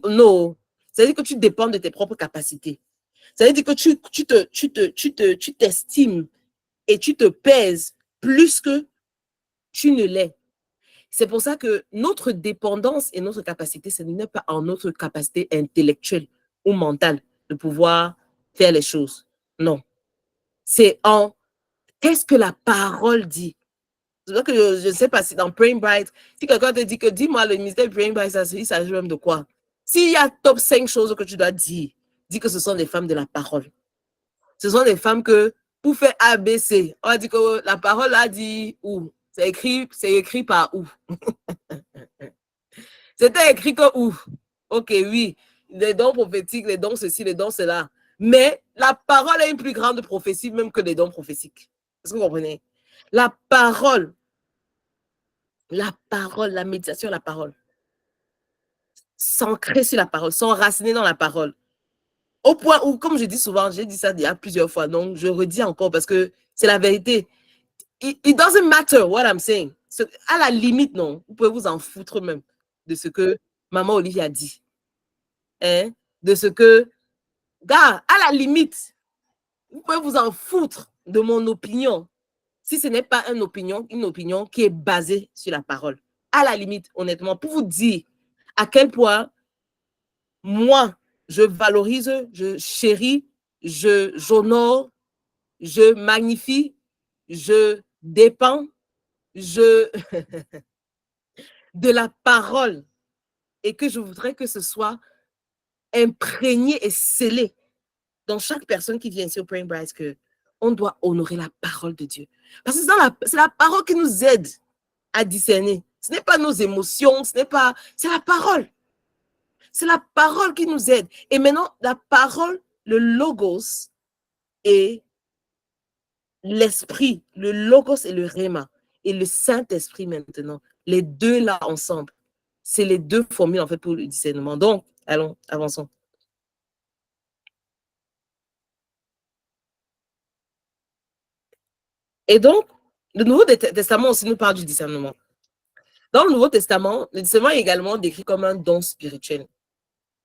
Non, c'est-à-dire que tu dépends de tes propres capacités. C'est-à-dire que tu t'estimes et tu te pèses plus que tu ne l'es. C'est pour ça que notre dépendance et notre capacité, ce n'est pas en notre capacité intellectuelle ou mentale de pouvoir faire les choses. Non. C'est en qu'est-ce que la parole dit. C'est que je ne sais pas si dans Brain Bright, si quelqu'un te dit que dis-moi le ministère Brain Bright, il s'agit même de quoi? S'il y a top 5 choses que tu dois dire, dis que ce sont des femmes de la parole. Ce sont des femmes que pour faire ABC, on va dire que la parole a dit où? C'est écrit par où? C'était écrit que où? Ok, oui. Les dons prophétiques, les dons ceci, les dons cela. Mais la parole est une plus grande prophétie même que les dons prophétiques. Est-ce que vous comprenez? La parole, la méditation, la parole. S'ancrer sur la parole, s'enraciner dans la parole. Au point où, comme je dis souvent, j'ai dit ça déjà plusieurs fois, donc je redis encore parce que c'est la vérité. It doesn't matter what I'm saying. À la limite, non, vous pouvez vous en foutre même de ce que maman Olivia dit. Hein? De ce que, gars, à la limite, vous pouvez vous en foutre de mon opinion si ce n'est pas une opinion qui est basée sur la parole. À la limite, honnêtement, pour vous dire à quel point moi, je valorise, je chéris, j'honore, je magnifie, je dépends, de la parole et que je voudrais que ce soit imprégné et scellé dans chaque personne qui vient ici au Brain Bright que on doit honorer la parole de Dieu. Parce que c'est la parole qui nous aide à discerner. Ce n'est pas nos émotions, c'est la parole. C'est la parole qui nous aide. Et maintenant, la parole, le logos et l'esprit, le logos et le rhéma, et le Saint-Esprit maintenant, les deux là ensemble, c'est les deux formules en fait pour le discernement. Donc, allons, avançons. Et donc, le Nouveau Testament aussi nous parle du discernement. Dans le Nouveau Testament, le discernement est également décrit comme un don spirituel.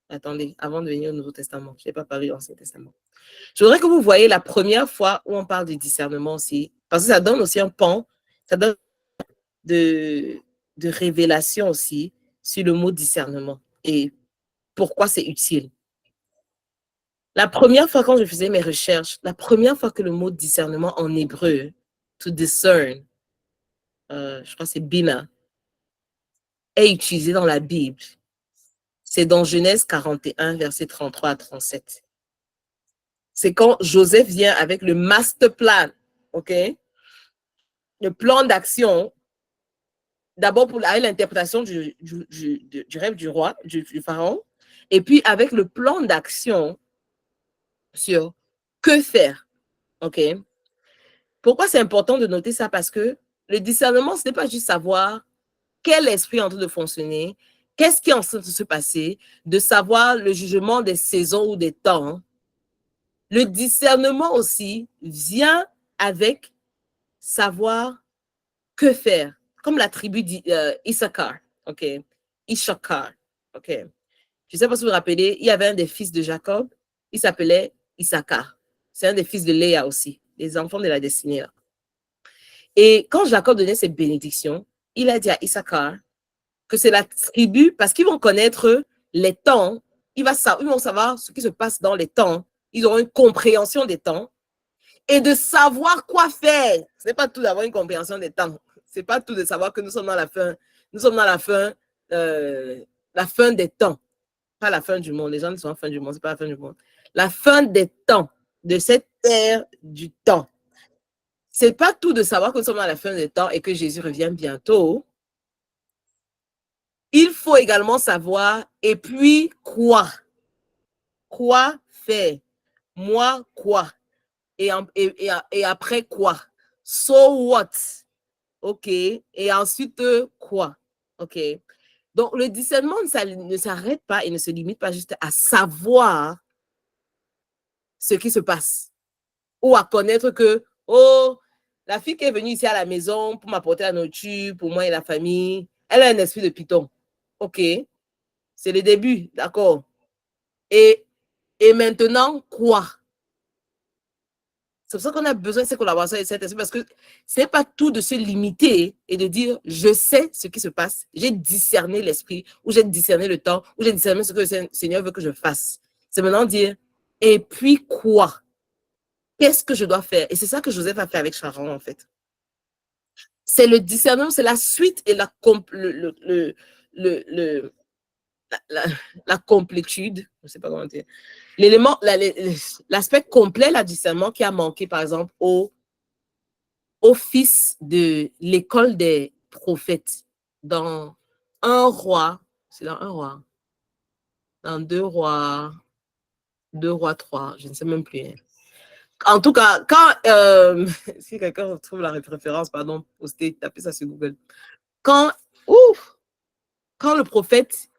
Attendez, avant de venir au Nouveau Testament, je n'ai pas parlé de l'Ancien Testament. Je voudrais que vous voyez la première fois où on parle du discernement aussi, parce que ça donne aussi un pan, ça donne de révélation aussi sur le mot discernement et pourquoi c'est utile. La première fois quand je faisais mes recherches, la première fois que le mot discernement en hébreu, to discern, je crois que c'est bina, est utilisé dans la Bible, c'est dans Genèse 41, versets 33 à 37. C'est quand Joseph vient avec le master plan, ok? Le plan d'action, d'abord pour l'interprétation du rêve du roi, du pharaon, et puis avec le plan d'action sur que faire, ok? Pourquoi c'est important de noter ça? Parce que le discernement, ce n'est pas juste savoir quel esprit est en train de fonctionner, qu'est-ce qui est en train de se passer, de savoir le jugement des saisons ou des temps. Le discernement aussi vient avec savoir que faire, comme la tribu d'Issachar, ok? Issachar, ok? Je ne sais pas si vous vous rappelez, il y avait un des fils de Jacob, il s'appelait Issachar. C'est un des fils de Léa aussi, les enfants de la destinée. Là. Et quand Jacob donnait ses bénédictions, il a dit à Issachar que c'est la tribu, parce qu'ils vont connaître les temps, ils vont savoir ce qui se passe dans les temps, ils auront une compréhension des temps, et de savoir quoi faire. Ce n'est pas tout d'avoir une compréhension des temps. Ce n'est pas tout de savoir que nous sommes dans la fin. Nous sommes dans la fin des temps. Pas la fin du monde. Les gens sont en fin du monde. Ce n'est pas la fin du monde. La fin des temps, de cette ère du temps. Ce n'est pas tout de savoir que nous sommes dans la fin des temps et que Jésus revient bientôt. Il faut également savoir, et puis quoi? Quoi faire? Moi, quoi? Et après quoi? So what? OK. Et ensuite, quoi? OK. Donc, le discernement ne s'arrête pas et ne se limite pas juste à savoir ce qui se passe ou à connaître que, oh, la fille qui est venue ici à la maison pour m'apporter la nourriture, pour moi et la famille, elle a un esprit de python. OK. C'est le début, d'accord. Et maintenant, quoi? C'est pour ça qu'on a besoin de ces collaborations et cette esprit, parce que ce n'est pas tout de se limiter et de dire je sais ce qui se passe, j'ai discerné l'esprit, ou j'ai discerné le temps, ou j'ai discerné ce que le Seigneur veut que je fasse. C'est maintenant dire et puis quoi? Qu'est-ce que je dois faire? Et c'est ça que Joseph a fait avec Charon, en fait. C'est le discernement, c'est la suite et la complétude, je ne sais pas comment dire. L'élément, l'aspect complet, le discernement qui a manqué, par exemple, au fils de l'école des prophètes dans un roi, c'est dans un roi, dans deux rois 3, je ne sais même plus. En tout cas, quand, si quelqu'un trouve la référence, pardon, postez, tapez ça sur Google. Quand le prophète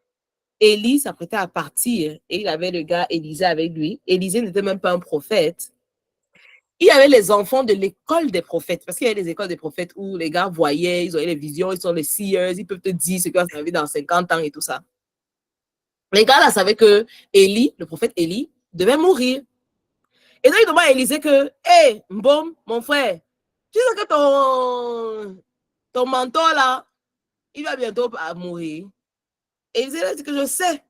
Élie s'apprêtait à partir et il avait le gars Élisée avec lui, Élisée n'était même pas un prophète. Il y avait les enfants de l'école des prophètes, parce qu'il y avait des écoles des prophètes où les gars voyaient, ils avaient les visions, ils sont les seers, ils peuvent te dire ce qui va s'arriver dans 50 ans et tout ça. Les gars là savaient que Élie, le prophète Élie, devait mourir. Et donc, il demande à Élisée que, hé, Mbom, mon frère, tu sais que ton mentor là, il va bientôt mourir. Et Élisée a dit que je sais.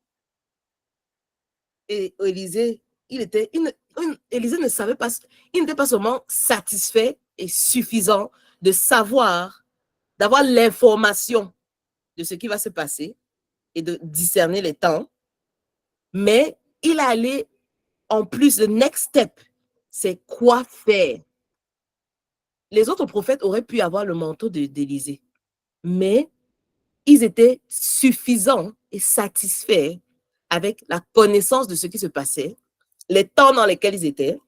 Et Élisée, Élisée ne savait pas, il n'était pas seulement satisfait et suffisant de savoir, d'avoir l'information de ce qui va se passer et de discerner les temps, mais il allait en plus, le next step, c'est quoi faire. les autres prophètes auraient pu avoir le manteau d'Élisée, mais ils étaient suffisants et satisfaits avec la connaissance de ce qui se passait, les temps dans lesquels ils étaient,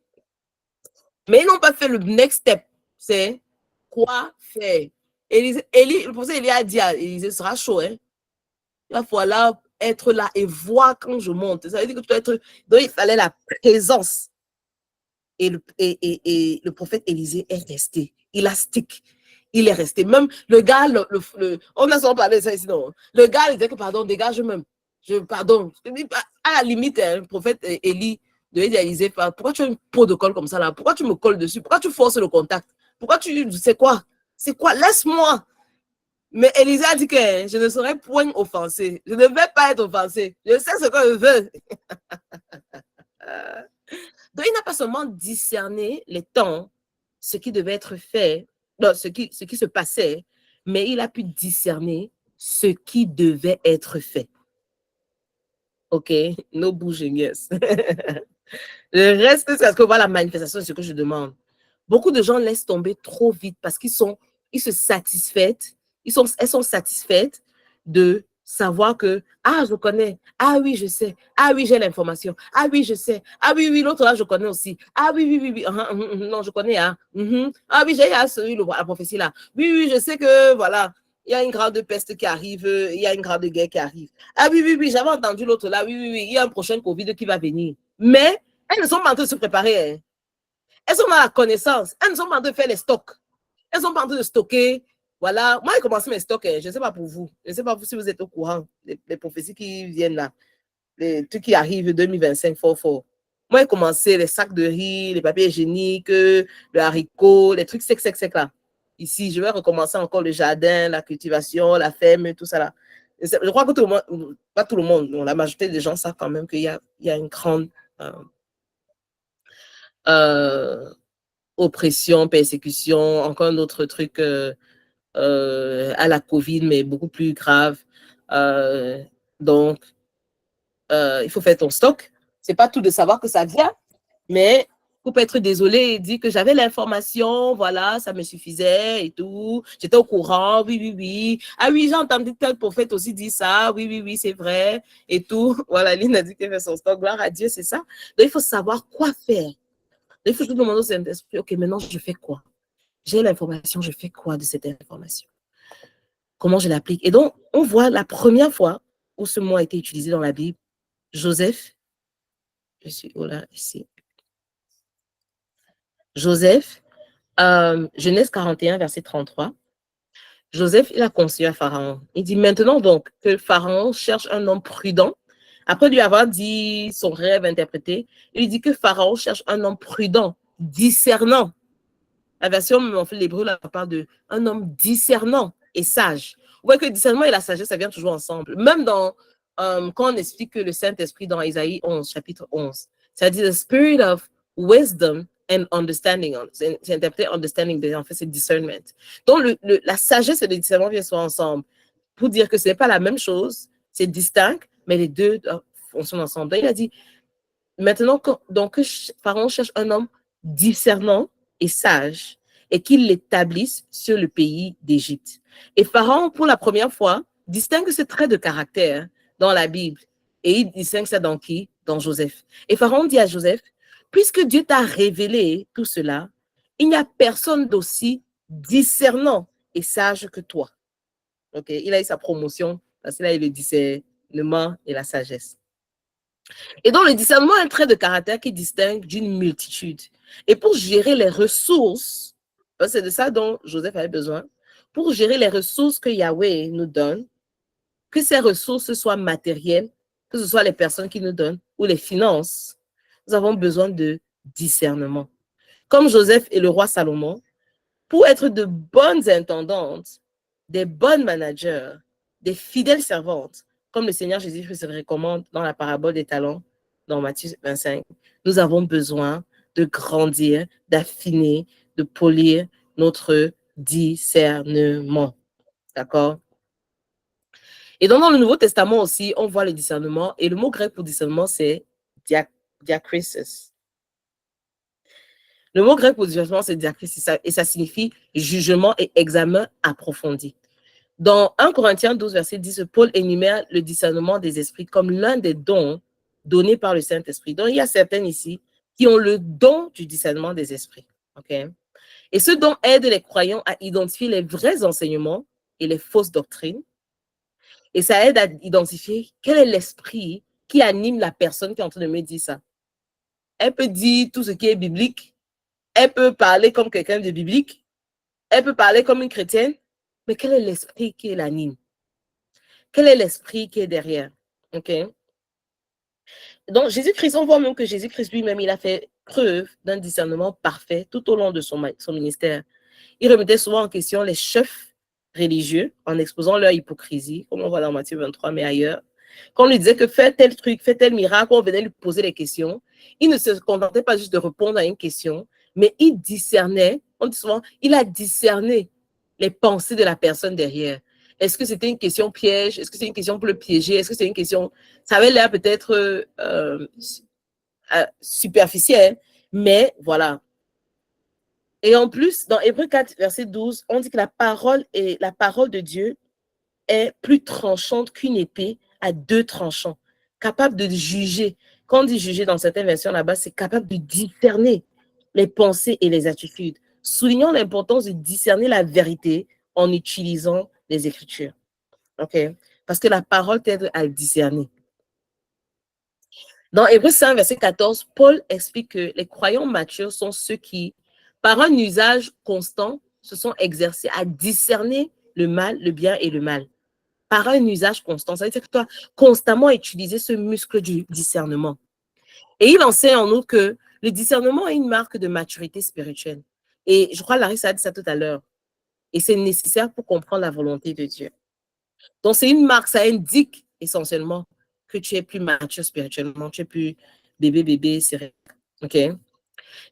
mais ils n'ont pas fait le next step, c'est quoi faire. Le prophète Élie a dit à Élisée, ce sera chaud, hein? Il va falloir être là et voir quand je monte. Ça veut dire que tu dois être... Donc, il fallait la présence. Et le prophète Élisée est resté. Il a stick. Il est resté. Même le gars, on a souvent parlé de ça ici, non? Le gars, il disait que pardon, dégage même. Pardon. À la limite, le prophète Élie de Élisée, pourquoi tu as une peau de colle comme ça là? Pourquoi tu me colles dessus? Pourquoi tu forces le contact? Pourquoi tu... C'est quoi? C'est quoi? Laisse-moi. Mais Élisée a dit que je ne serai point offensé. Je ne vais pas être offensé. Je sais ce que je veux. Donc, il n'a pas seulement discerné les temps, ce qui devait être fait, non, ce qui se passait, mais il a pu discerner ce qui devait être fait. OK? No bouging, yes. Le reste, c'est parce que voilà la manifestation de ce que je demande. Beaucoup de gens laissent tomber trop vite parce elles sont satisfaites de savoir que, ah, je connais, ah oui, je sais, ah oui, j'ai l'information, ah oui, je sais, ah oui, l'autre là, je connais aussi, ah oui, non, je connais, ah oui, j'ai la prophétie là, oui, je sais que, voilà, il y a une grande peste qui arrive, il y a une grande guerre qui arrive, ah oui, j'avais entendu l'autre là, oui, il y a un prochain Covid qui va venir, mais elles ne sont pas en train de se préparer, hein. Elles sont dans la connaissance. Elles ne sont pas en train de faire les stocks. Elles sont pas en train de stocker. Voilà. Moi, j'ai commencé mes stocks. Je ne sais pas pour vous. Je ne sais pas si vous êtes au courant. Les prophéties qui viennent là. Les trucs qui arrivent 2025, fort. Moi, j'ai commencé les sacs de riz, les papiers hygiéniques, le haricot, les trucs secs là. Ici, je vais recommencer encore le jardin, la cultivation, la ferme, tout ça là. Je crois que tout le monde, pas tout le monde, la majorité des gens savent quand même qu'il y a une grande oppression, persécution, encore un autre truc à la COVID, mais beaucoup plus grave. Donc, il faut faire ton stock. C'est pas tout de savoir que ça vient, mais il faut pas être désolé et dire que j'avais l'information, voilà, ça me suffisait et tout. J'étais au courant, oui. Ah oui, j'ai entendu tel prophète aussi dire ça, oui, c'est vrai et tout. Voilà, Lynn a dit qu'elle fait son stock, gloire à Dieu, c'est ça. Donc, il faut savoir quoi faire. Il faut tout demander au Saint-Esprit, ok, maintenant je fais quoi? J'ai l'information, je fais quoi de cette information? Comment je l'applique? Et donc, on voit la première fois où ce mot a été utilisé dans la Bible, Joseph, je suis là, ici. Joseph, Genèse 41, verset 33. Joseph, il a conseillé à Pharaon. Il dit maintenant donc que Pharaon cherche un homme prudent. Après lui avoir dit son rêve interprété, il dit que Pharaon cherche un homme prudent, discernant. La version, en fait, l'hébreu, là, parle d'un homme discernant et sage. Vous voyez que le discernement et la sagesse, ça vient toujours ensemble. Même dans, quand on explique que le Saint-Esprit dans Isaïe 11, chapitre 11, ça dit « the spirit of wisdom and understanding ». C'est interprété « understanding », en fait, c'est « discernment ». Donc, la sagesse et le discernement viennent souvent ensemble pour dire que ce n'est pas la même chose, c'est distinct, mais les deux fonctionnent ensemble. Donc, il a dit, maintenant, donc, Pharaon cherche un homme discernant et sage, et qu'il l'établisse sur le pays d'Égypte. Et Pharaon, pour la première fois, distingue ce trait de caractère dans la Bible. Et il distingue ça dans qui? Dans Joseph. Et Pharaon dit à Joseph, puisque Dieu t'a révélé tout cela, il n'y a personne d'aussi discernant et sage que toi. Ok, il a eu sa promotion parce qu'il a eu le discernement et la sagesse. Et donc, le discernement est un trait de caractère qui distingue d'une multitude. Et pour gérer les ressources, c'est de ça dont Joseph avait besoin, pour gérer les ressources que Yahweh nous donne, que ces ressources soient matérielles, que ce soit les personnes qui nous donnent ou les finances, nous avons besoin de discernement. Comme Joseph et le roi Salomon, pour être de bonnes intendantes, des bonnes managers, des fidèles servantes, comme le Seigneur Jésus se recommande dans la parabole des talents, dans Matthieu 25, nous avons besoin de grandir, d'affiner, de polir notre discernement. D'accord? Et donc, dans le Nouveau Testament aussi, on voit le discernement, et le mot grec pour discernement, c'est diakrisis. Le mot grec pour jugement, c'est diakris, et ça signifie jugement et examen approfondi. Dans 1 Corinthiens 12, verset 10, Paul énumère le discernement des esprits comme l'un des dons donnés par le Saint-Esprit. Donc, il y a certains ici qui ont le don du discernement des esprits. Okay? Et ce don aide les croyants à identifier les vrais enseignements et les fausses doctrines. Et ça aide à identifier quel est l'esprit qui anime la personne qui est en train de me dire ça. Elle peut dire tout ce qui est biblique. Elle peut parler comme quelqu'un de biblique. Elle peut parler comme une chrétienne. Mais quel est l'esprit qui l'anime? Quel est l'esprit qui est derrière? OK? Donc, Jésus-Christ, on voit même que Jésus-Christ lui-même, il a fait preuve d'un discernement parfait tout au long de son ministère. Il remettait souvent en question les chefs religieux en exposant leur hypocrisie, comme on voit dans Matthieu 23, mais ailleurs. Quand on lui disait que fais tel truc, fais tel miracle, on venait lui poser des questions. Il ne se contentait pas juste de répondre à une question, mais il discernait, on dit souvent, il a discerné les pensées de la personne derrière. Est-ce que c'était une question piège? Est-ce que c'est une question pour le piéger? Est-ce que c'est une question... Ça avait l'air peut-être superficielle, mais voilà. Et en plus, dans Hébreux 4, verset 12, on dit que la parole de Dieu est plus tranchante qu'une épée à 2 tranchants, capable de juger. Quand on dit juger dans certaines versions là-bas, c'est capable de discerner les pensées et les attitudes, soulignant l'importance de discerner la vérité en utilisant les Écritures. OK? Parce que la parole t'aide à le discerner. Dans Hébreux 5, verset 14, Paul explique que les croyants matures sont ceux qui, par un usage constant, se sont exercés à discerner le mal, le bien et le mal. Par un usage constant, ça veut dire que tu dois constamment utiliser ce muscle du discernement. Et il enseigne en nous que le discernement est une marque de maturité spirituelle. Et je crois que Larissa a dit ça tout à l'heure. Et c'est nécessaire pour comprendre la volonté de Dieu. Donc, c'est une marque, ça indique essentiellement que tu es plus mature spirituellement, tu es plus bébé, c'est OK?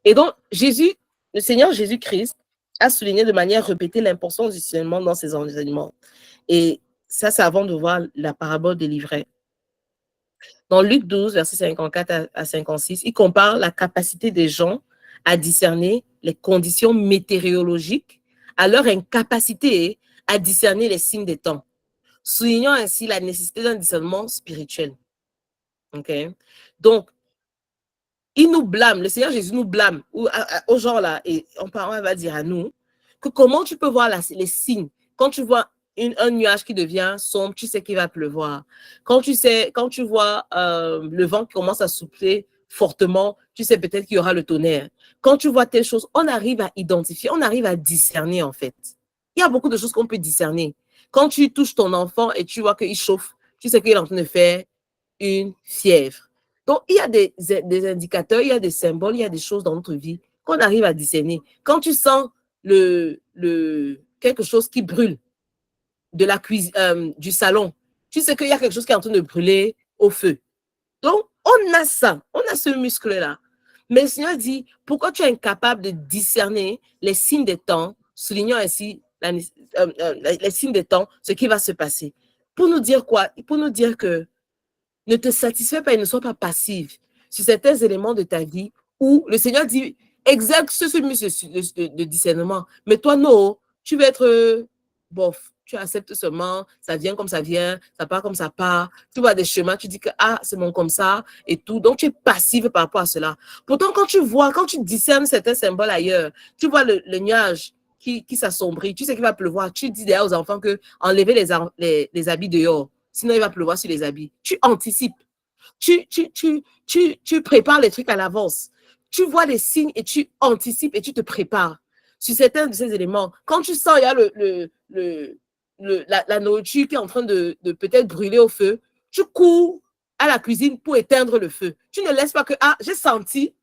Et donc, le Seigneur Jésus-Christ a souligné de manière répétée l'importance du discernement dans ses enseignements. Et ça, c'est avant de voir la parabole des livrets. Dans Luc 12, versets 54 à 56, il compare la capacité des gens à discerner les conditions météorologiques à leur incapacité à discerner les signes des temps, soulignant ainsi la nécessité d'un discernement spirituel. OK? Donc, il nous blâme, le Seigneur Jésus nous blâme aux gens là, et on va dire à nous, que comment tu peux voir les signes. Quand tu vois un nuage qui devient sombre, tu sais qu'il va pleuvoir. Quand tu vois le vent qui commence à souffler fortement, tu sais peut-être qu'il y aura le tonnerre. Quand tu vois telle chose, on arrive à identifier, on arrive à discerner en fait. Il y a beaucoup de choses qu'on peut discerner. Quand tu touches ton enfant et tu vois qu'il chauffe, tu sais qu'il est en train de faire une fièvre. Donc, il y a des indicateurs, il y a des symboles, il y a des choses dans notre vie qu'on arrive à discerner. Quand tu sens quelque chose qui brûle de la cuisine, du salon, tu sais qu'il y a quelque chose qui est en train de brûler au feu. Donc, on a ça, on a ce muscle-là. Mais le Seigneur dit, pourquoi tu es incapable de discerner les signes des temps, soulignant ainsi les signes des temps, ce qui va se passer. Pour nous dire quoi? Pour nous dire que ne te satisfais pas et ne sois pas passive sur certains éléments de ta vie où le Seigneur dit, exerce ce muscle de discernement. Mais toi, non, tu vas être bof. Tu acceptes seulement, ça vient comme ça vient, ça part comme ça part. Tu vois des chemins, tu dis que c'est bon comme ça et tout. Donc, tu es passive par rapport à cela. Pourtant, quand tu discernes certains symboles ailleurs, tu vois le nuage qui s'assombrit, tu sais qu'il va pleuvoir. Tu dis d'ailleurs aux enfants que enlevez les habits dehors. Sinon, il va pleuvoir sur les habits. Tu anticipes. Tu prépares les trucs à l'avance. Tu vois les signes et tu anticipes et tu te prépares sur certains de ces éléments. Quand tu sens, il y a la nourriture qui est en train de peut-être brûler au feu, tu cours à la cuisine pour éteindre le feu. Tu ne laisses pas que, j'ai senti,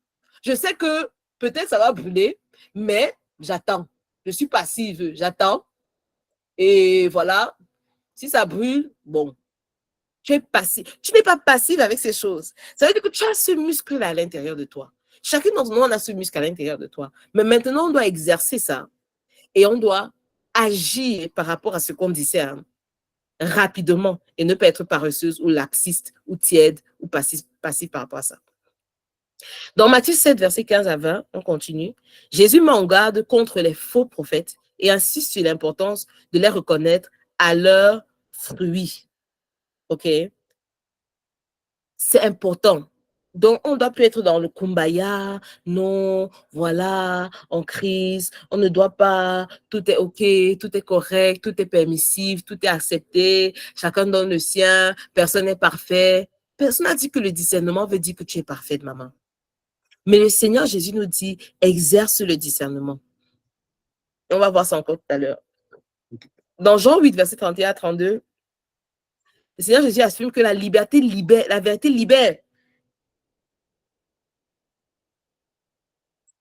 je sais que peut-être ça va brûler, mais j'attends. Je suis passive, j'attends. Et voilà, si ça brûle, bon, tu es passif. Tu n'es pas passive avec ces choses. Ça veut dire que tu as ce muscle-là à l'intérieur de toi. Chacun d'entre nous, on a ce muscle à l'intérieur de toi. Mais maintenant, on doit exercer ça. Et on doit agir par rapport à ce qu'on discerne rapidement et ne pas être paresseuse ou laxiste ou tiède ou passif par rapport à ça. Dans Matthieu 7, versets 15 à 20, on continue. Jésus met en garde contre les faux prophètes et insiste sur l'importance de les reconnaître à leurs fruits. OK? C'est important. Donc, on ne doit plus être dans le kumbaya. Non, voilà, en crise. On ne doit pas. Tout est OK, tout est correct, tout est permissif, tout est accepté. Chacun donne le sien. Personne n'est parfait. Personne n'a dit que le discernement veut dire que tu es parfaite, maman. Mais le Seigneur Jésus nous dit, exerce le discernement. Et on va voir ça encore tout à l'heure. Dans Jean 8, verset 31 à 32, le Seigneur Jésus affirme que la liberté libère, la vérité libère.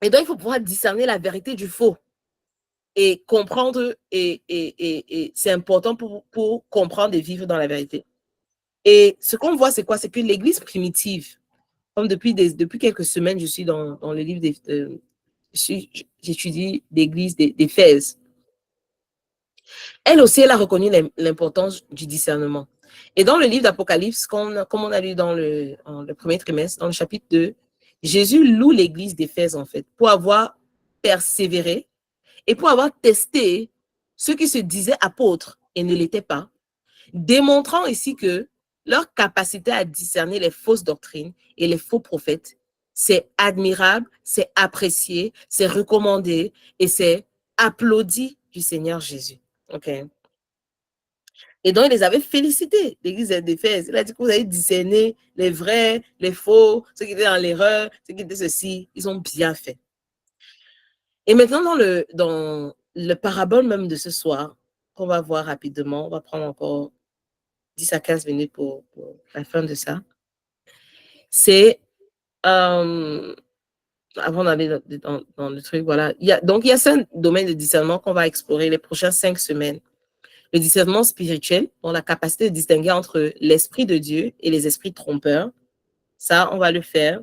Et donc, il faut pouvoir discerner la vérité du faux et comprendre, et c'est important pour comprendre et vivre dans la vérité. Et ce qu'on voit, c'est quoi? C'est que l'Église primitive, comme depuis quelques semaines, je suis dans le livre j'étudie l'Église d'Éphèse. Elle aussi, elle a reconnu l'importance du discernement. Et dans le livre d'Apocalypse, comme on a lu dans le premier trimestre, dans le chapitre 2, Jésus loue l'église d'Éphèse, en fait, pour avoir persévéré et pour avoir testé ceux qui se disaient apôtres et ne l'étaient pas, démontrant ici que leur capacité à discerner les fausses doctrines et les faux prophètes, c'est admirable, c'est apprécié, c'est recommandé et c'est applaudi du Seigneur Jésus. OK. Et donc, il les avait félicités, l'église d'Éphèse. Il a dit que vous avez discerné les vrais, les faux, ceux qui étaient dans l'erreur, ceux qui étaient ceci. Ils ont bien fait. Et maintenant, dans le parabole même de ce soir, qu'on va voir rapidement, on va prendre encore 10 à 15 minutes pour la fin de ça. C'est, avant d'aller dans le truc, voilà. Donc, il y a 5 domaines de discernement qu'on va explorer les prochaines 5 semaines. Le discernement spirituel, dont la capacité de distinguer entre l'esprit de Dieu et les esprits trompeurs. Ça, on va le faire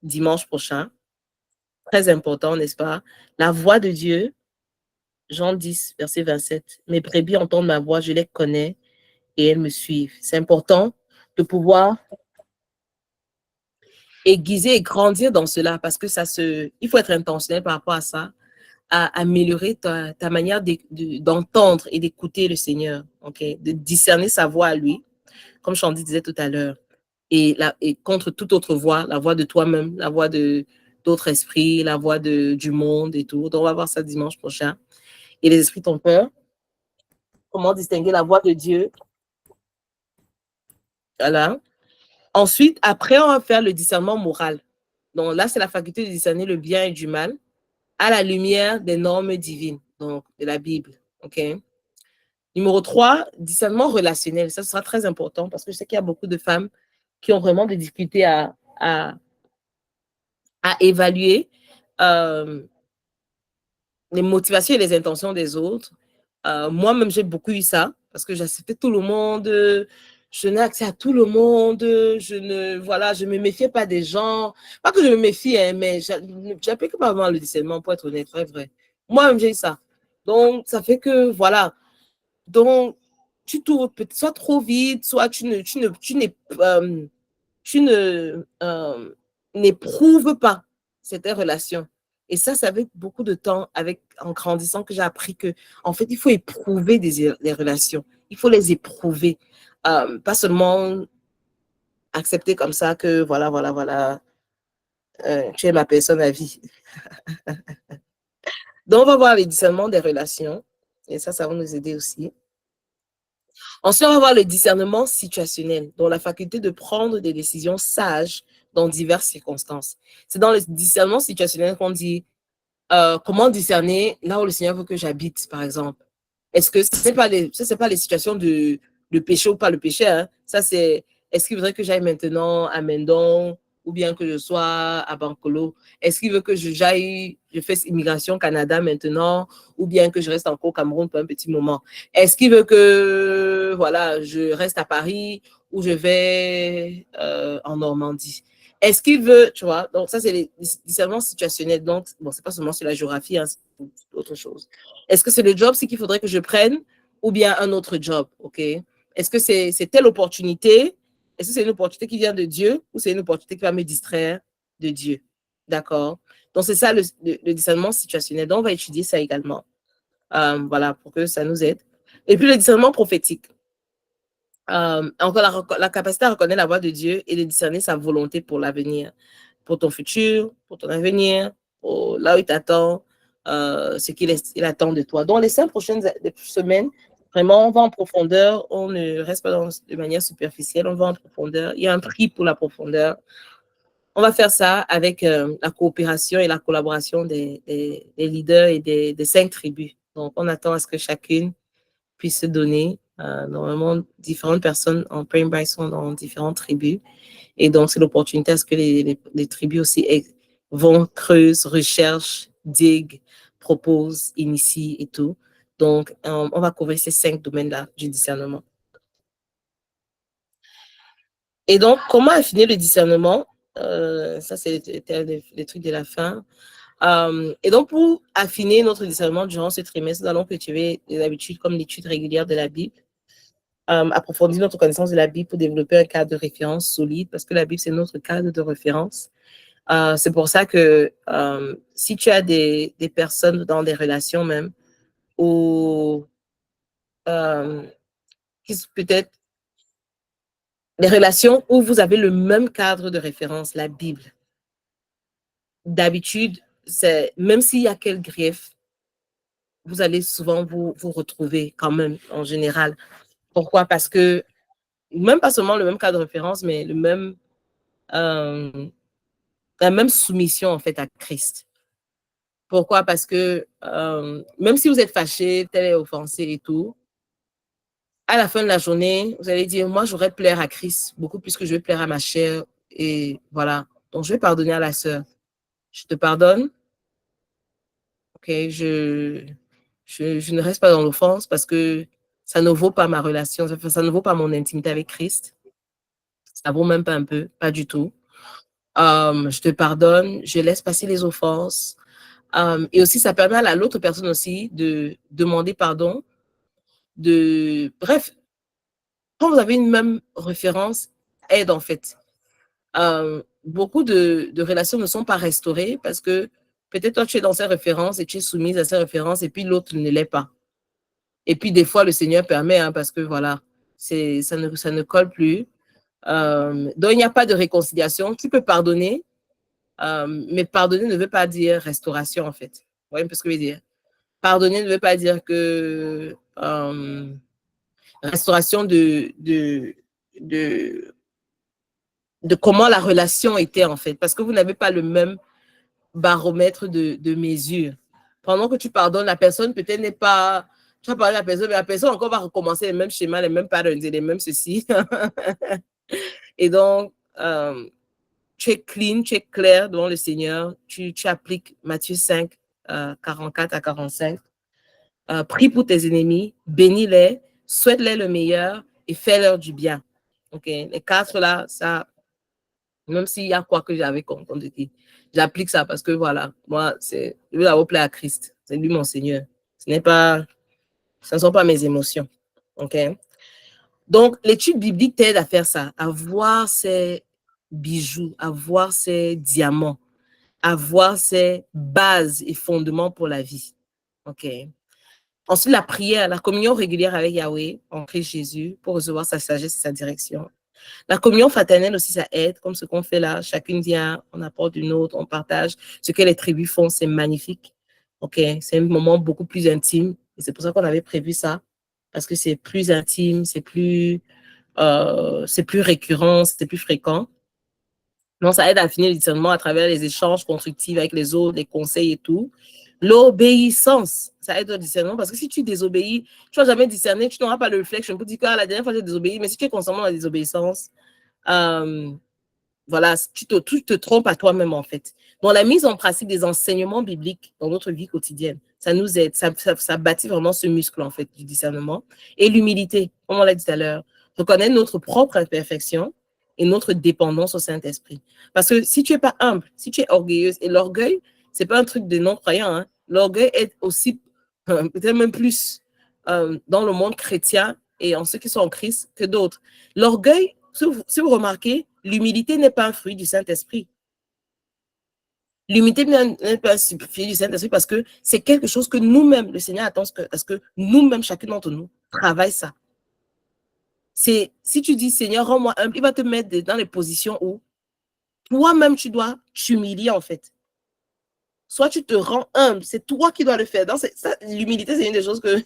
dimanche prochain. Très important, n'est-ce pas? La voix de Dieu, Jean 10, verset 27. Mes brebis entendent ma voix, je les connais et elles me suivent. C'est important de pouvoir aiguiser et grandir dans cela parce que il faut être intentionnel par rapport à ça, à améliorer ta manière d'entendre et d'écouter le Seigneur, okay? De discerner sa voix à lui, comme Chandy disait tout à l'heure, et contre toute autre voix, la voix de toi-même, la voix d'autres esprits, la voix du monde et tout. Donc, on va voir ça dimanche prochain. Et les esprits t'ont peur. Comment distinguer la voix de Dieu? Voilà. Ensuite, après, on va faire le discernement moral. Donc là, c'est la faculté de discerner le bien et du mal à la lumière des normes divines, donc de la Bible. OK? Numéro 3, discernement relationnel. Ça sera très important parce que je sais qu'il y a beaucoup de femmes qui ont vraiment des difficultés à évaluer les motivations et les intentions des autres. Moi-même, j'ai beaucoup eu ça parce que j'acceptais tout le monde. Je n'ai accès à tout le monde. Je me méfiais pas des gens. Pas que je me méfie, hein, mais j'applique pas vraiment le discernement pour être honnête, vrai. Moi-même, j'ai eu ça. Donc, ça fait que, voilà. Donc, tu t'ouvres soit trop vite, soit tu n'éprouves pas cette relation. Et ça avec beaucoup de temps, en grandissant, que j'ai appris que, en fait, il faut éprouver les relations. Il faut les éprouver. Pas seulement accepter comme ça que, voilà, tu es ma personne à vie. Donc, on va voir les discernements des relations. Et ça va nous aider aussi. Ensuite, on va voir le discernement situationnel, dont la faculté de prendre des décisions sages dans diverses circonstances. C'est dans le discernement situationnel qu'on dit comment discerner là où le Seigneur veut que j'habite, par exemple. Est-ce que ce n'est pas les situations de péché ou pas le péché, hein? Ça, c'est est-ce qu'il voudrait que j'aille maintenant à Mendon ou bien que je sois à Bancolo? Est-ce qu'il veut que je fasse immigration Canada maintenant ou bien que je reste encore au Cameroun pour un petit moment? Est-ce qu'il veut que voilà, je reste à Paris ou je vais en Normandie? Est-ce qu'il veut, tu vois, donc ça, c'est les discernements situationnels. Donc, bon, c'est pas seulement sur la géographie, hein, c'est autre chose. Est-ce que c'est le job, c'est qu'il faudrait que je prenne ou bien un autre job, OK? Est-ce que c'est telle opportunité? Est-ce que c'est une opportunité qui vient de Dieu ou c'est une opportunité qui va me distraire de Dieu. D'accord? Donc, c'est ça le discernement situationnel. Donc, on va étudier ça également. Voilà, pour que ça nous aide. Et puis, le discernement prophétique. Encore la capacité à reconnaître la voix de Dieu et de discerner sa volonté pour l'avenir, pour ton futur, pour ton avenir, pour là où il t'attend, ce qu'il attend de toi. Donc, les 5 prochaines semaines, vraiment, on va en profondeur, on ne reste pas de manière superficielle, on va en profondeur. Il y a un prix pour la profondeur. On va faire ça avec la coopération et la collaboration des leaders et des 5 tribus. Donc, on attend à ce que chacune puisse se donner. Normalement, différentes personnes en Brainbright sont dans différentes tribus. Et donc, c'est l'opportunité à ce que les tribus aussi vont, creusent, recherchent, diguent, proposent, initient et tout. Donc, on va couvrir ces 5 domaines-là du discernement. Et donc, comment affiner le discernement? Ça, c'est les trucs de la fin. Et donc, pour affiner notre discernement durant ce trimestre, nous allons cultiver des habitudes comme l'étude régulière de la Bible, approfondir notre connaissance de la Bible pour développer un cadre de référence solide, parce que la Bible, c'est notre cadre de référence. C'est pour ça que si tu as des personnes dans des relations même, ou peut-être des relations où vous avez le même cadre de référence, la Bible, d'habitude, même s'il y a quel grief, vous allez souvent vous retrouver quand même, en général. Pourquoi? Parce que, même pas seulement le même cadre de référence, mais la même soumission, en fait, à Christ. Pourquoi? Parce que même si vous êtes fâché, tel est offensé et tout, à la fin de la journée, vous allez dire, moi, j'aurais plaire à Christ beaucoup plus que je vais plaire à ma chair. Et voilà. Donc, je vais pardonner à la sœur. Je te pardonne. OK, je ne reste pas dans l'offense parce que ça ne vaut pas ma relation, ça ne vaut pas mon intimité avec Christ. Ça ne vaut même pas un peu, pas du tout. Je te pardonne, je laisse passer les offenses. Et aussi, ça permet à l'autre personne aussi de demander pardon. Bref, quand vous avez une même référence, aide en fait. Beaucoup de relations ne sont pas restaurées parce que peut-être toi, tu es dans ces références et tu es soumise à ces références et puis l'autre ne l'est pas. Et puis, des fois, le Seigneur permet, parce que voilà, ça ne colle plus. Donc, il n'y a pas de réconciliation. Tu peux pardonner, mais pardonner ne veut pas dire restauration, en fait. Vous voyez un peu ce que je veux dire? Pardonner ne veut pas dire que restauration de comment la relation était, en fait. Parce que vous n'avez pas le même baromètre de mesure. Pendant que tu pardonnes, la personne peut-être n'est pas... Tu vas parler à la personne, mais la personne encore va recommencer les mêmes schémas, les mêmes patterns, les mêmes ceci. Et donc, tu es clean, tu es clair devant le Seigneur. Tu appliques Matthieu 5, 44 à 45. Prie pour tes ennemis, bénis-les, souhaite-les le meilleur et fais-leur du bien. OK? Les 4 là, ça, même s'il y a quoi que j'avais comme dit, j'applique ça parce que voilà, moi, je veux avoir plaît à Christ. C'est lui mon Seigneur. Ce ne sont pas mes émotions. OK? Donc, l'étude biblique t'aide à faire ça, à voir ces bijoux, à voir ces diamants, à voir ces bases et fondements pour la vie. OK? Ensuite, la prière, la communion régulière avec Yahweh en Christ Jésus pour recevoir sa sagesse et sa direction. La communion fraternelle aussi, ça aide, comme ce qu'on fait là. Chacune vient, on apporte une autre, on partage. Ce que les tribus font, c'est magnifique. OK? C'est un moment beaucoup plus intime. Et c'est pour ça qu'on avait prévu ça. Parce que c'est plus intime, c'est plus récurrent, c'est plus fréquent. Donc, ça aide à finir le discernement à travers les échanges constructifs avec les autres, les conseils et tout. L'obéissance, ça aide au discernement parce que si tu désobéis, tu ne vas jamais discerner, tu n'auras pas le réflexe. Je peux dire que la dernière fois, j'ai désobéi, mais si tu es constamment dans la désobéissance, voilà, tu te trompes à toi-même en fait. Donc, la mise en pratique des enseignements bibliques dans notre vie quotidienne, ça nous aide, ça bâtit vraiment ce muscle en fait du discernement. Et l'humilité, comme on l'a dit tout à l'heure, reconnaître notre propre imperfection et notre dépendance au Saint-Esprit. Parce que si tu n'es pas humble, si tu es orgueilleuse, et l'orgueil, ce n'est pas un truc de non-croyants, hein. L'orgueil est aussi, peut-être même plus, dans le monde chrétien et en ceux qui sont en Christ que d'autres. L'orgueil, si vous remarquez, l'humilité n'est pas un fruit du Saint-Esprit. L'humilité n'est pas un subfile du Saint-Esprit parce que c'est quelque chose que nous-mêmes, le Seigneur attend à ce que nous-mêmes, chacun d'entre nous, travaille ça. Si tu dis, Seigneur, rends-moi humble, il va te mettre dans les positions où toi-même, tu dois t'humilier, en fait. Soit tu te rends humble, c'est toi qui dois le faire. L'humilité, c'est une des choses que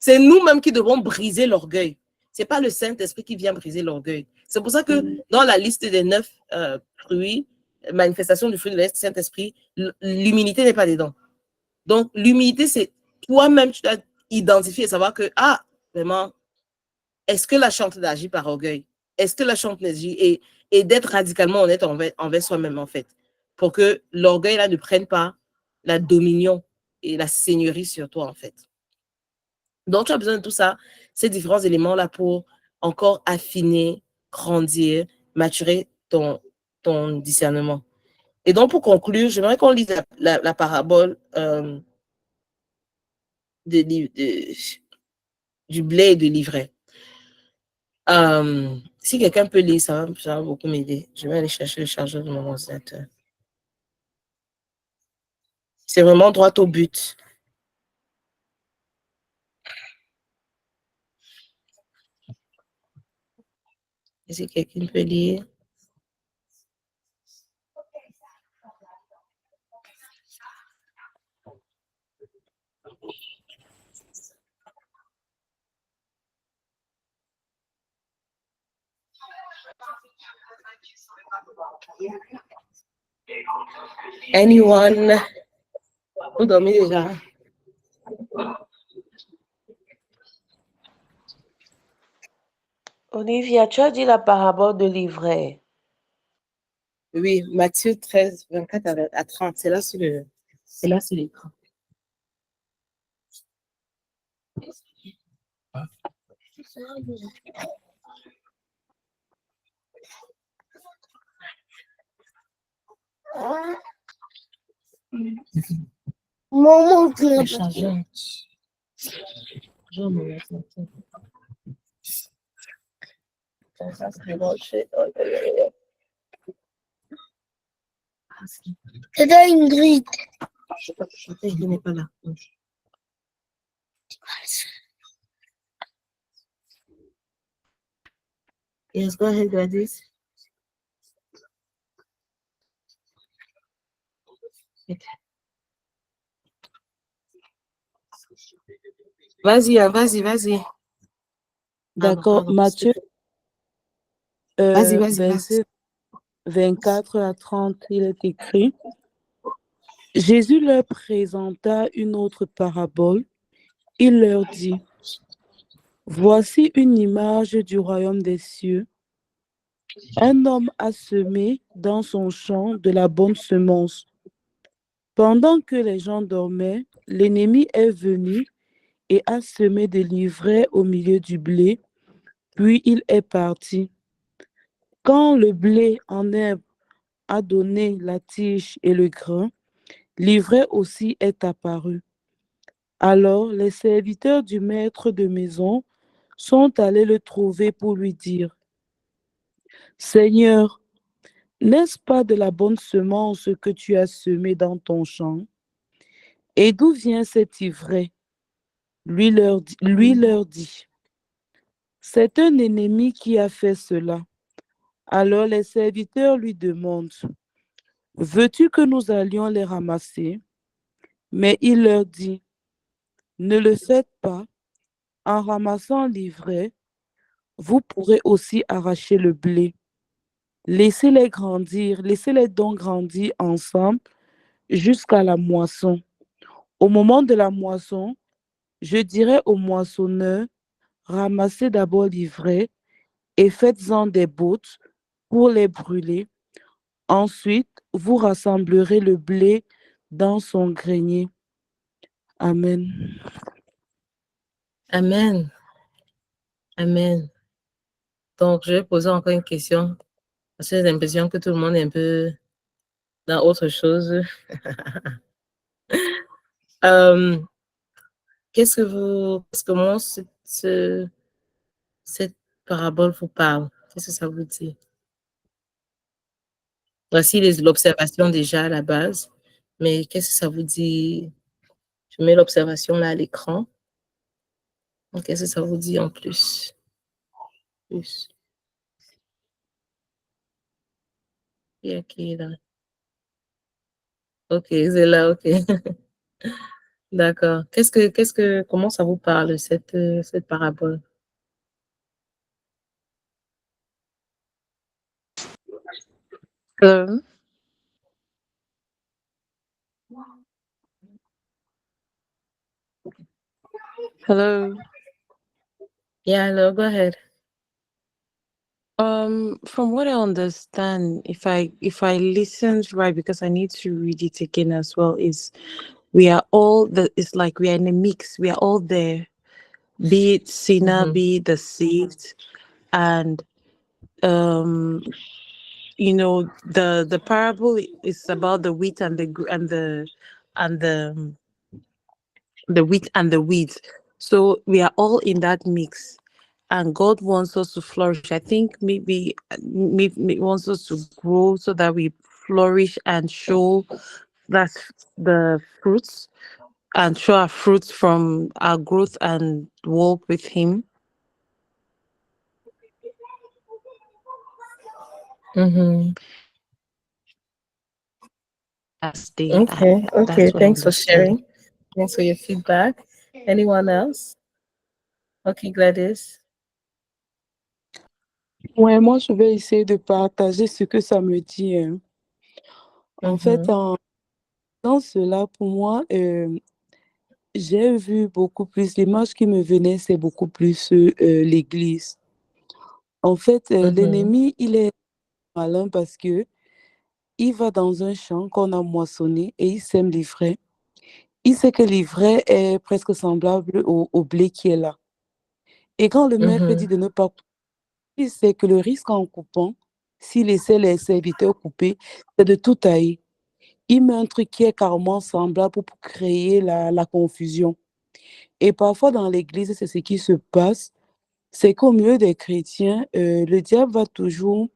c'est nous-mêmes qui devons briser l'orgueil. Ce n'est pas le Saint-Esprit qui vient briser l'orgueil. C'est pour ça que dans la liste des 9 fruits, manifestations du fruit de Saint-Esprit, l'humilité n'est pas dedans. Donc, l'humilité, c'est toi-même, tu dois identifier et savoir que, vraiment, est-ce que la chante d'agir par orgueil? Est-ce que la chante d'agir et d'être radicalement honnête envers soi-même, en fait, pour que l'orgueil, là, ne prenne pas la dominion et la seigneurie sur toi, en fait. Donc, tu as besoin de tout ça, ces différents éléments-là pour encore affiner, grandir, maturer ton discernement. Et donc, pour conclure, j'aimerais qu'on lise la parabole du blé et de l'ivraie. Si quelqu'un peut lire, ça va beaucoup m'aider. Je vais aller chercher le chargeur de mon ordinateur. C'est vraiment droit au but. Si quelqu'un peut lire. Anyone? Vous dormez déjà? Olivia, tu as dit la parabole de l'ivraie. Oui, Matthieu 13, 24 à 30. C'est là sur l'écran. Maman, le chargeur. Ça, c'est branché. C'est là Ingrid. Je ne sais pas chanter, je n'ai pas là. Yes, go ahead, Gladys. Vas-y, vas-y. D'accord, Matthieu, Vas-y. verset 24 à 30, il est écrit: Jésus leur présenta une autre parabole. Il leur dit: Voici une image du royaume des cieux. Un homme a semé dans son champ de la bonne semence. Pendant que les gens dormaient, l'ennemi est venu et a semé de l'ivraie au milieu du blé, puis il est parti. Quand le blé en herbe a donné la tige et le grain, l'ivraie aussi est apparue. Alors les serviteurs du maître de maison sont allés le trouver pour lui dire: Seigneur, n'est-ce pas de la bonne semence que tu as semée dans ton champ? Et d'où vient cette ivraie? Lui leur dit: C'est un ennemi qui a fait cela. Alors les serviteurs lui demandent: Veux-tu que nous allions les ramasser? Mais il leur dit: Ne le faites pas. En ramassant l'ivraie, vous pourrez aussi arracher le blé. Laissez-les donc grandir ensemble jusqu'à la moisson. Au moment de la moisson, je dirai aux moissonneurs: Ramassez d'abord l'ivraie et faites-en des bottes pour les brûler. Ensuite, vous rassemblerez le blé dans son grenier. Amen. Amen. Donc, je vais poser encore une question. Parce que j'ai l'impression que tout le monde est un peu dans autre chose. Qu'est-ce que moi, cette parabole vous parle? Qu'est-ce que ça vous dit? Voici l'observation déjà à la base. Mais qu'est-ce que ça vous dit? Je mets l'observation là à l'écran. Qu'est-ce que ça vous dit en plus? Plus. Et qui est là? Ok, c'est là, ok. D'accord. Comment ça vous parle, cette parabole? Hello. Hello. Yeah, hello, go ahead. From what I understand, if I listened right, because I need to read it again as well, is we are all it's like we are in a mix. We are all there, be it sinner, be it the saved, and um, the parable is about the wheat and and the the wheat and the weeds. So we are all in that mix, and God wants us to flourish. I think maybe wants us to grow so that we flourish and show that the fruits and show our fruits from our growth and walk with Him as they are. Okay. That's what I Thanks for understood. sharing. Thanks for your feedback. Anyone else? Okay, Gladys. Ouais, moi, je vais essayer de partager ce que ça me dit, hein. En fait, dans cela, pour moi, j'ai vu beaucoup plus, l'image qui me venait, c'est beaucoup plus l'Église. En fait, l'ennemi, il est malin parce que il va dans un champ qu'on a moissonné et il sème l'ivraie. Il sait que l'ivraie est presque semblable au blé qui est là. Et quand le maître dit de ne pas couper, il sait que le risque en coupant, s'il laissait les serviteurs couper, c'est de tout tailler. Il met un truc qui est carrément semblable pour créer la confusion. Et parfois dans l'église, c'est ce qui se passe, c'est qu'au milieu des chrétiens, le diable va toujours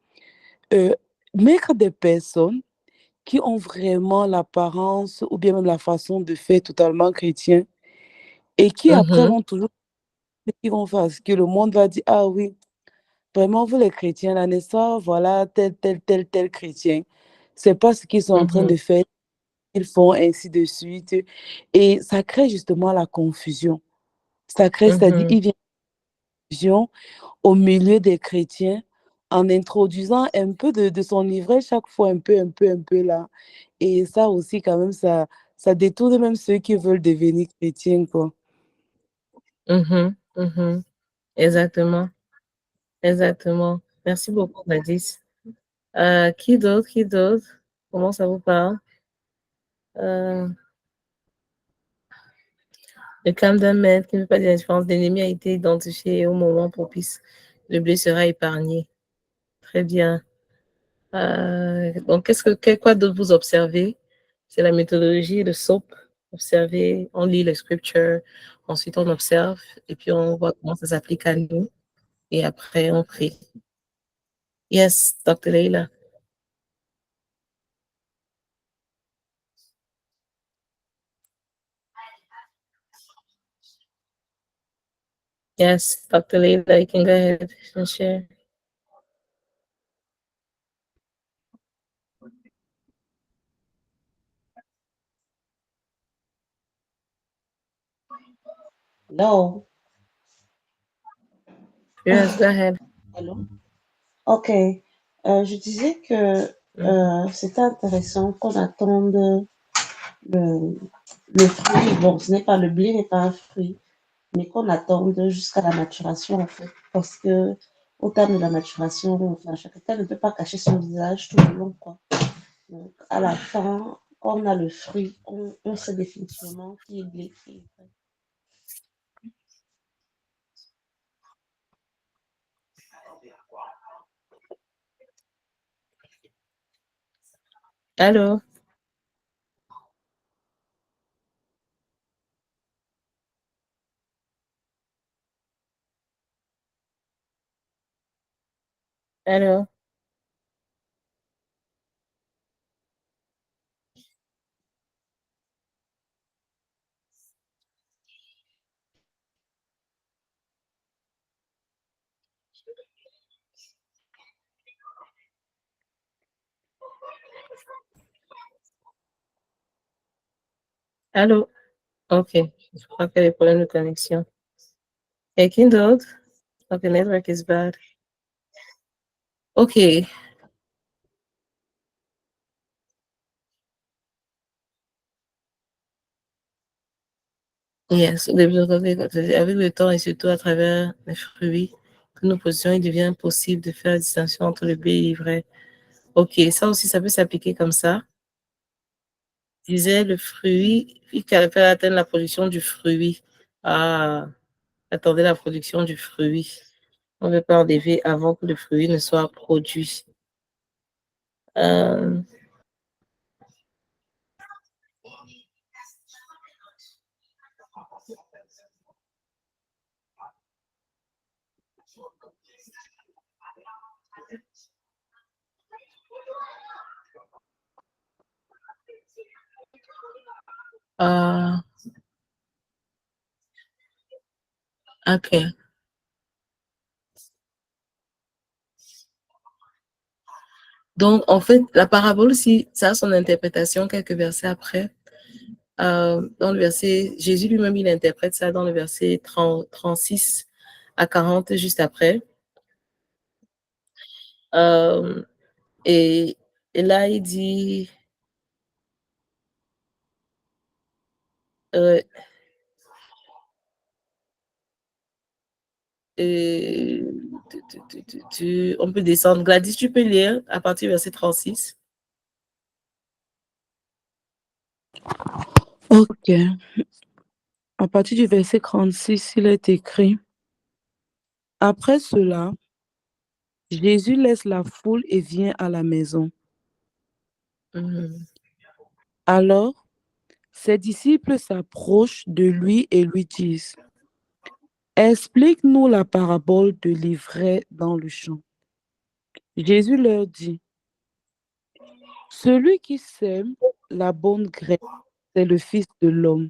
euh, mettre des personnes qui ont vraiment l'apparence ou bien même la façon de faire totalement chrétien et qui après vont toujours, qui vont faire ce que le monde va dire, ah oui, vraiment vous les chrétiens, là, n'est-ce pas, voilà, tel chrétien. C'est pas ce qu'ils sont en train de faire, ils font ainsi de suite. Et ça crée justement la confusion. Ça crée, c'est-à-dire, il vient la confusion au milieu des chrétiens en introduisant un peu de son livret chaque fois, un peu là. Et ça aussi, quand même, ça détourne même ceux qui veulent devenir chrétiens, quoi. Exactement. Exactement. Merci beaucoup, Gladys. Qui d'autre? Qui d'autre? Comment ça vous parle? Le calme d'un maître qui ne fait pas de la différence. L'ennemi a été identifié au moment propice. Le blé sera épargné. Très bien. Donc, quoi d'autre vous observez? C'est la méthodologie, le SOAP. Observer, on lit les scriptures, ensuite on observe, et puis on voit comment ça s'applique à nous, et après on prie. Yes, Dr. Leila. Yes, Dr. Leila, you can go ahead and share. No. Yes, go ahead. Allô? Ok. Je disais que c'était intéressant qu'on attende le, le fruit. Bon, ce n'est pas le blé, n'est pas un fruit, mais qu'on attende jusqu'à la maturation, en fait. Parce que au terme de la maturation, enfin, chacun ne peut pas cacher son visage tout le long, quoi. Donc, à la fin, quand on a le fruit, on sait définitivement qui est blé, qui est vrai. Allô? Allô? Allô? Ok, je crois qu'il y a des problèmes de connexion. Quelqu'un d'autre? Ok, network is bad. Ok. Yes, avec le temps et surtout à travers les fruits que nous possédons, il devient possible de faire la distinction entre le blé et l'ivraie. Ok, ça aussi, ça peut s'appliquer comme ça. Je disais le fruit, il fallait faire atteindre la production du fruit. Ah, attendez la production du fruit. On ne veut pas enlever avant que le fruit ne soit produit. Euh, ah, ok. Donc, en fait, la parabole, si ça a son interprétation quelques versets après, dans le verset, Jésus lui-même, il interprète ça dans le verset 36 à 40, juste après. Euh, et, et là, il dit, euh, on peut descendre. Gladys, tu peux lire à partir du verset 36. Ok. À partir du verset 36, il est écrit, après cela, Jésus laisse la foule et vient à la maison. Mhm. Alors, ses disciples s'approchent de lui et lui disent, explique-nous la parabole de l'ivraie dans le champ. Jésus leur dit, celui qui sème la bonne graine, c'est le Fils de l'homme.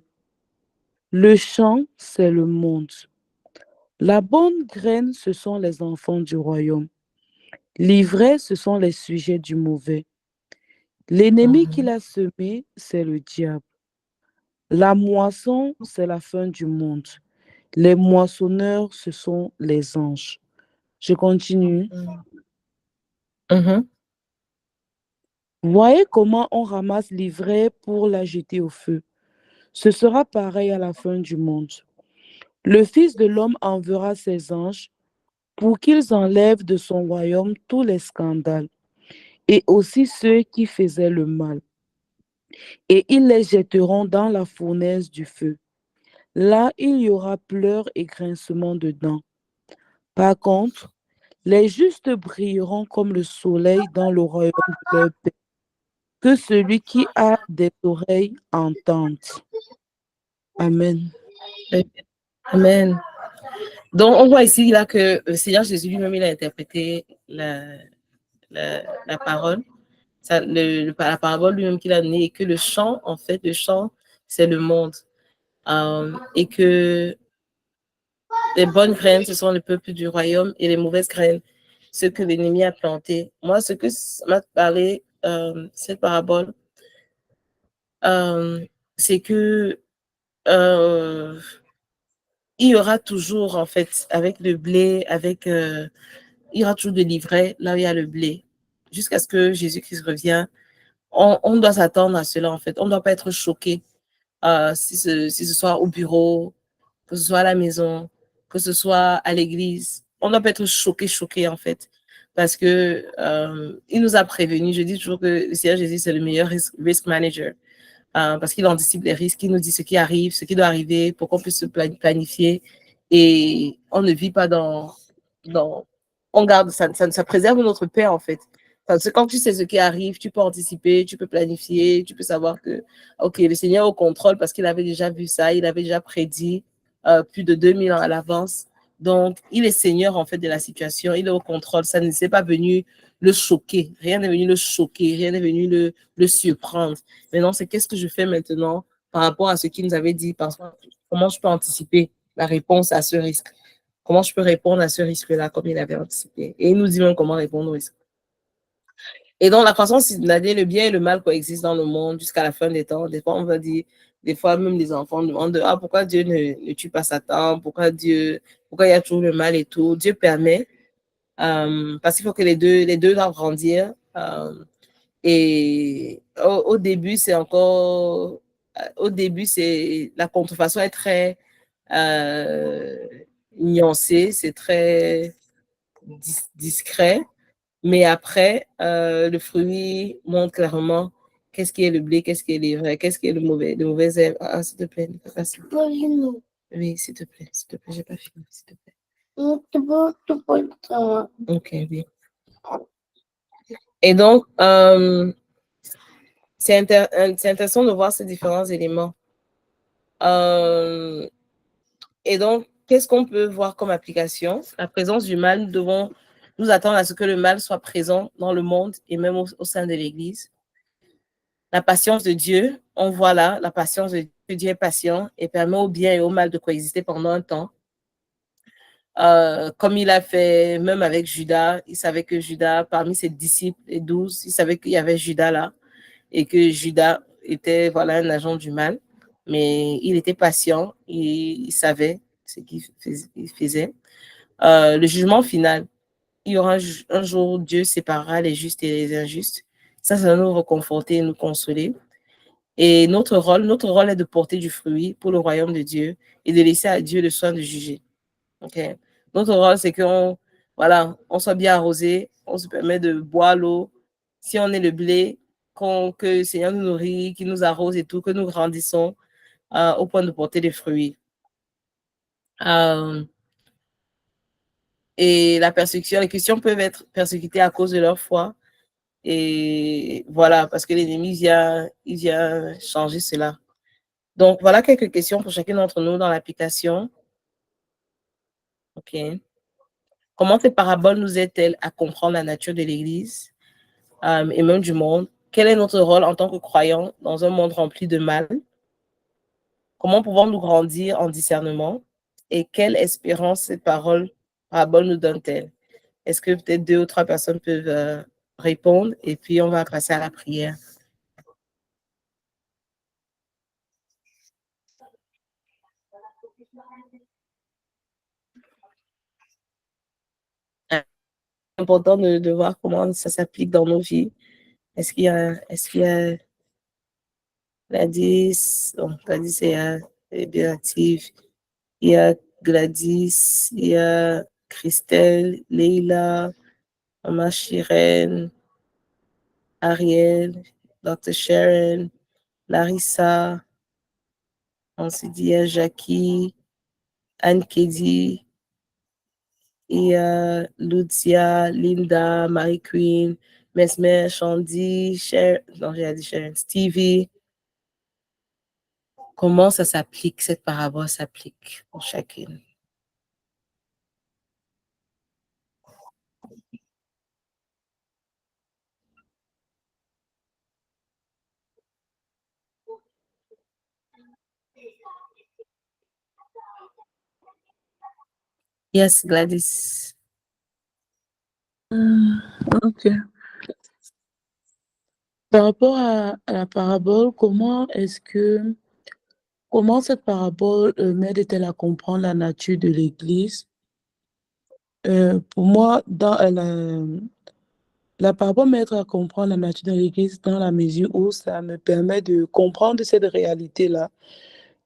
Le champ, c'est le monde. La bonne graine, ce sont les enfants du royaume. L'ivraie, ce sont les sujets du mauvais. L'ennemi qu'il a semé, c'est le diable. La moisson, c'est la fin du monde. Les moissonneurs, ce sont les anges. Je continue. Mhm. Voyez comment on ramasse l'ivraie pour la jeter au feu. Ce sera pareil à la fin du monde. Le Fils de l'homme enverra ses anges pour qu'ils enlèvent de son royaume tous les scandales et aussi ceux qui faisaient le mal. Et ils les jetteront dans la fournaise du feu. Là, il y aura pleurs et grincements de dents. Par contre, les justes brilleront comme le soleil dans le royaume de leur Père. Que celui qui a des oreilles entende. Amen. Amen. Donc, on voit ici là, que le Seigneur Jésus lui-même, il a interprété la parole, ça, la parabole lui-même qu'il a donnée, et que le champ, en fait, le champ, c'est le monde. Et que les bonnes graines, ce sont le peuple du royaume, et les mauvaises graines, ce que l'ennemi a planté. Moi, ce que m'a parlé, cette parabole, c'est que il y aura toujours, en fait, avec le blé, il y aura toujours de l'ivraie là où il y a le blé. Jusqu'à ce que Jésus-Christ revienne, on doit s'attendre à cela, en fait. On ne doit pas être choqué si ce soit au bureau, que ce soit à la maison, que ce soit à l'église. On ne doit pas être choqué, en fait. Parce que il nous a prévenus. Je dis toujours que le Seigneur Jésus, c'est le meilleur risk manager. Parce qu'il anticipe les risques, il nous dit ce qui arrive, ce qui doit arriver pour qu'on puisse se planifier. Et on ne vit pas on garde, ça préserve notre paix, en fait. Parce que quand tu sais ce qui arrive, tu peux anticiper, tu peux planifier, tu peux savoir que, OK, le Seigneur est au contrôle parce qu'il avait déjà vu ça, il avait déjà prédit plus de 2000 ans à l'avance. Donc, il est Seigneur, en fait, de la situation, il est au contrôle. Ça ne s'est pas venu le choquer, rien n'est venu le choquer, rien n'est venu le surprendre. Maintenant, c'est qu'est-ce que je fais maintenant par rapport à ce qu'il nous avait dit, comment je peux anticiper la réponse à ce risque. Comment je peux répondre à ce risque-là comme il avait anticipé? Et il nous dit même comment répondre au risque. Et donc, la croissance, c'est-à-dire le bien et le mal coexistent dans le monde jusqu'à la fin des temps. Des fois, on va dire, des fois, même les enfants demandent, ah, pourquoi Dieu ne tue pas Satan? Pourquoi il y a toujours le mal et tout? Dieu permet, parce qu'il faut que les deux doivent grandir. Et au début, la contrefaçon est très nuancée, c'est très discret. Mais après, le fruit montre clairement qu'est-ce qui est le blé, qu'est-ce qui est le vrai, qu'est-ce qui est le mauvais, herbes. Ah, s'il te plaît, ne fais pas ça. Oui, s'il te plaît, j'ai pas fini, s'il te plaît. Ok, oui. Et donc, c'est intéressant de voir ces différents éléments. Et donc, qu'est-ce qu'on peut voir comme application? La présence du mal, nous devons nous attendre à ce que le mal soit présent dans le monde et même au sein de l'Église. La patience de Dieu, on voit là, la patience de Dieu, Dieu est patient et permet au bien et au mal de coexister pendant un temps. Comme il a fait même avec Judas, il savait que Judas, parmi ses disciples, les 12, il savait qu'il y avait Judas là et que Judas était voilà, un agent du mal, mais il était patient, il savait ce qu'il faisait. Le jugement final, il y aura un jour où Dieu séparera les justes et les injustes. Ça va nous reconforter et nous consoler. Et notre rôle est de porter du fruit pour le royaume de Dieu et de laisser à Dieu le soin de juger. Okay? Notre rôle, c'est qu'on on soit bien arrosé, on se permet de boire l'eau. Si on est le blé, que le Seigneur nous nourrit, qu'il nous arrose et tout, que nous grandissons au point de porter des fruits. Et la persécution, les chrétiens peuvent être persécutés à cause de leur foi. Et voilà, parce que l'ennemi il vient changer cela. Donc, voilà quelques questions pour chacun d'entre nous dans l'application. OK. Comment ces paraboles nous aident-elles à comprendre la nature de l'Église et même du monde? Quel est notre rôle en tant que croyants dans un monde rempli de mal? Comment pouvons-nous grandir en discernement? Et quelle espérance ces paraboles nous donnent-elles? Est-ce que peut-être 2 ou 3 personnes peuvent répondre? Et puis, on va passer à la prière. C'est important de voir comment ça s'applique dans nos vies. Est-ce qu'il y a Gladys, bon, Gladys est bien active. Il y a Gladys, il y a Christelle, Leila, Maman Chirène, Ariel, Dr. Sharon, Larissa, on s'est dit, il y a Jackie, Anne Kedi, il y a Lucia, Linda, Marie Queen, Mesmer, Shandy, non, j'ai dit Sharon, Stevie. Comment ça s'applique, cette parabole s'applique pour chacune? Yes, Gladys. Ok. Par rapport à la parabole, comment cette parabole m'aide-t-elle à comprendre la nature de l'Église? Pour moi, la parabole m'aide à comprendre la nature de l'Église dans la mesure où ça me permet de comprendre cette réalité-là,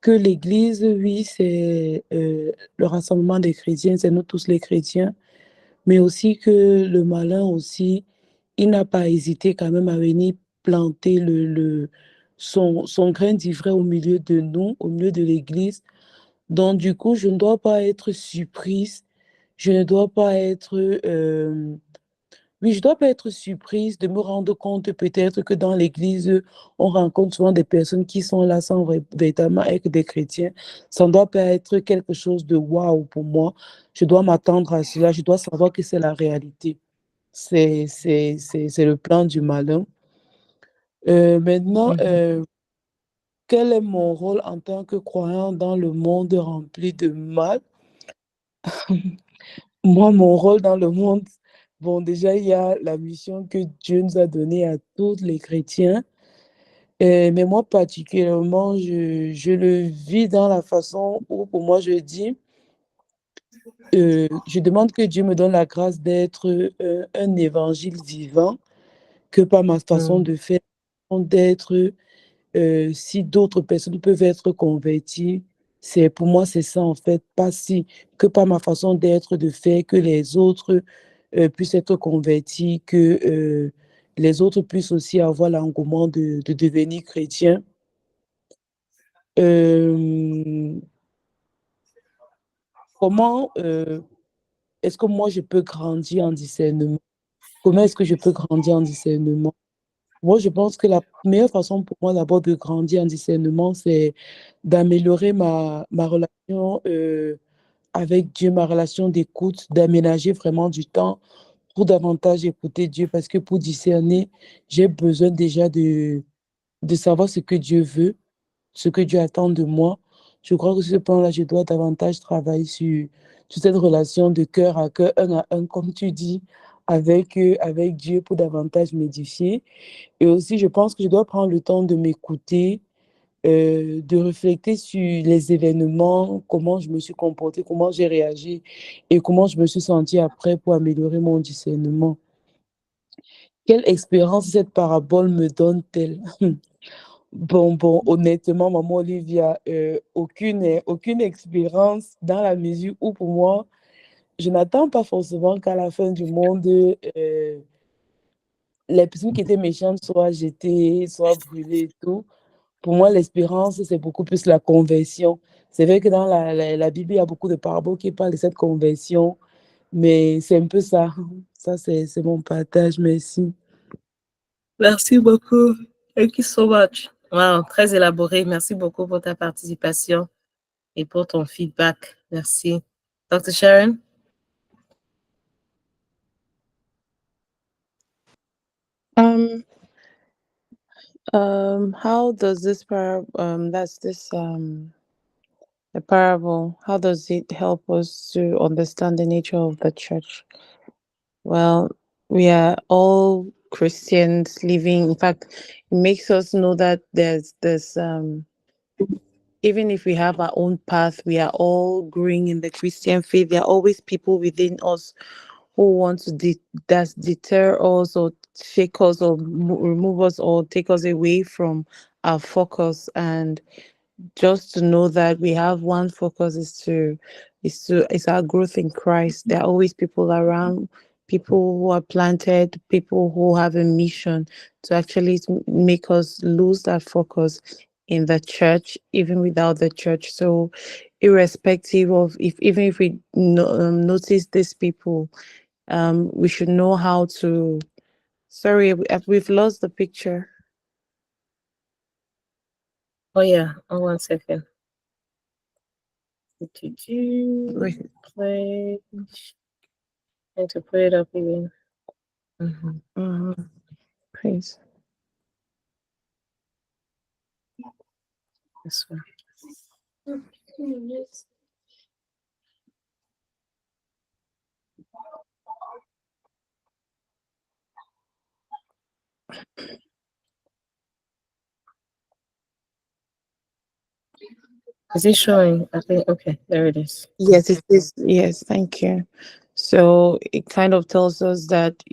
que l'Église, oui, c'est le rassemblement des chrétiens, c'est nous tous les chrétiens, mais aussi que le malin aussi, il n'a pas hésité quand même à venir planter son grain d'ivraie au milieu de nous, au milieu de l'Église. Donc, du coup, je ne dois pas être surprise, je ne dois pas être... oui, je dois pas être surprise de me rendre compte peut-être que dans l'Église, on rencontre souvent des personnes qui sont là sans véritablement être des chrétiens. Ça ne doit pas être quelque chose de waouh pour moi. Je dois m'attendre à cela, je dois savoir que c'est la réalité. C'est le plan du malin. Maintenant, quel est mon rôle en tant que croyant dans le monde rempli de mal? Moi, mon rôle dans le monde, bon, déjà, il y a la mission que Dieu nous a donnée à tous les chrétiens. Mais moi, particulièrement, je le vis dans la façon où, pour moi, je dis, je demande que Dieu me donne la grâce d'être un évangile vivant, que par ma façon de faire, d'être, si d'autres personnes peuvent être converties, c'est pour moi, c'est ça en fait, pas si, que par ma façon d'être, de faire, que les autres puissent être convertis, que les autres puissent aussi avoir l'engouement de devenir chrétiens. Euh, comment est-ce que moi je peux grandir en discernement? Comment est-ce que je peux grandir en discernement? Moi, je pense que la meilleure façon pour moi d'abord de grandir en discernement, c'est d'améliorer ma relation avec Dieu, ma relation d'écoute, d'aménager vraiment du temps pour davantage écouter Dieu, parce que pour discerner, j'ai besoin déjà de savoir ce que Dieu veut, ce que Dieu attend de moi. Je crois que sur ce plan-là, je dois davantage travailler sur cette relation de cœur à un, comme tu dis, avec Dieu pour davantage m'édifier. Et aussi, je pense que je dois prendre le temps de m'écouter, de réfléchir sur les événements, comment je me suis comportée, comment j'ai réagi et comment je me suis sentie après pour améliorer mon discernement. Quelle expérience cette parabole me donne-t-elle? Bon, honnêtement, maman Olivia, aucune expérience dans la mesure où pour moi, je n'attends pas forcément qu'à la fin du monde, les personnes qui étaient méchantes soient jetées, soient brûlées et tout. Pour moi, l'espérance, c'est beaucoup plus la conversion. C'est vrai que dans la Bible, il y a beaucoup de paraboles qui parlent de cette conversion, mais c'est un peu ça. Ça, c'est mon partage. Merci. Merci beaucoup. Thank you so much. Wow, très élaboré. Merci beaucoup pour ta participation et pour ton feedback. Merci. Dr. Sharon? How does this the parable, how does it help us to understand the nature of the church? Well, we are all Christians living. In fact, it makes us know that there's this even if we have our own path, we are all growing in the Christian faith. There are always people within us who want to deter us or shake us or remove us or take us away from our focus. And just to know that we have one focus is our growth in Christ. There are always people around, people who are planted, people who have a mission to actually make us lose that focus in the church, even without the church. So irrespective of even if we notice these people, we should know how to. Sorry, we've lost the picture. Oh, yeah. Oh, 1 second. Wait. Play. And to put it up again. Please. This one. Is it showing? I think, okay, there it is. Yes, it is. Yes, thank you. So it kind of tells us that,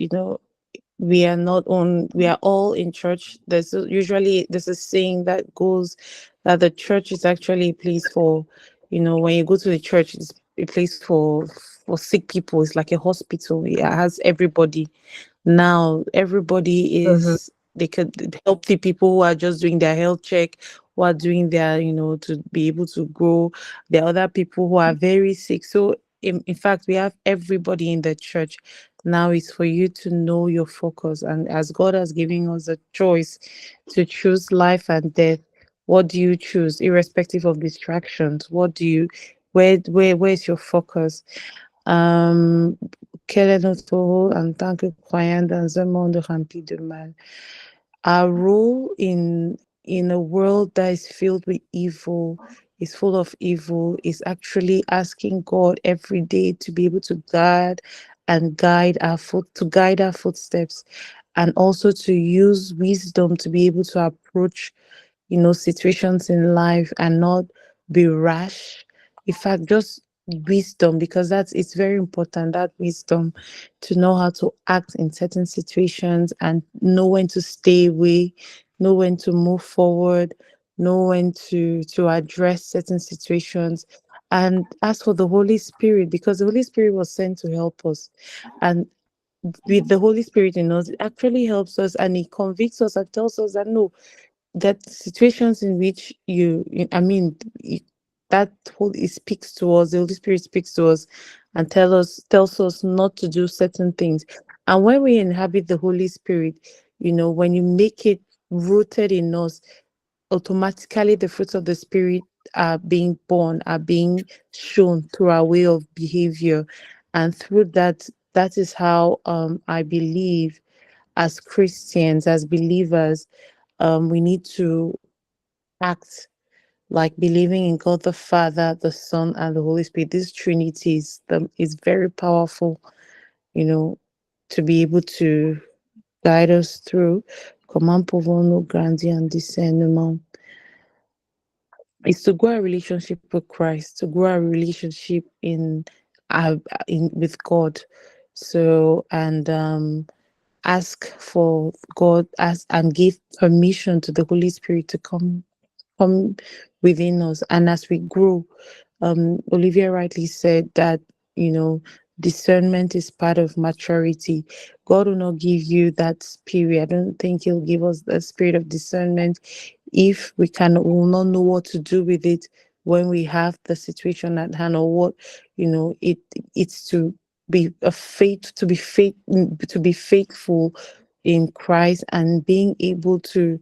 we are all in church. Usually there's a saying that goes that the church is actually a place for, when you go to the church, it's a place for sick people. It's like a hospital. It has everybody. Now everybody is they could help the people who are just doing their health check, who are doing their, to be able to grow. There are other people who are very sick. So in fact, we have everybody in the church. Now it's for you to know your focus. And as God has given us a choice to choose life and death, what do you choose, irrespective of distractions? Where's your focus? Quel est notre rôle en tant que croyants dans un monde rempli de mal? Our role in a world that is filled with evil is full of evil, is actually asking God every day to be able to guide our footsteps, and also to use wisdom to be able to approach, situations in life and not be rash. In fact, just wisdom, because it's very important, that wisdom to know how to act in certain situations and know when to stay away, know when to move forward, know when to address certain situations. And as for the Holy Spirit, because the Holy Spirit was sent to help us, and with the Holy Spirit in us, it actually helps us, and it convicts us and tells us that no, that situations in which that it speaks to us, the Holy Spirit speaks to us and tells us not to do certain things. And when we inhabit the Holy Spirit, when you make it rooted in us, automatically the fruits of the Spirit are being born, are being shown through our way of behavior. And through that is how I believe, as Christians, as believers, we need to act like believing in God the Father, the Son, and the Holy Spirit. This Trinity is very powerful, to be able to guide us through. Comment pouvons-nous grandir en discernement? Is to grow a relationship with Christ, to grow a relationship with God. So, and ask for God and give permission to the Holy Spirit to come within us. And as we grow, Olivia rightly said that, discernment is part of maturity. God will not give you that spirit. I don't think He'll give us the spirit of discernment if we will not know what to do with it when we have the situation at hand, or what, it's to be to be faithful in Christ, and being able to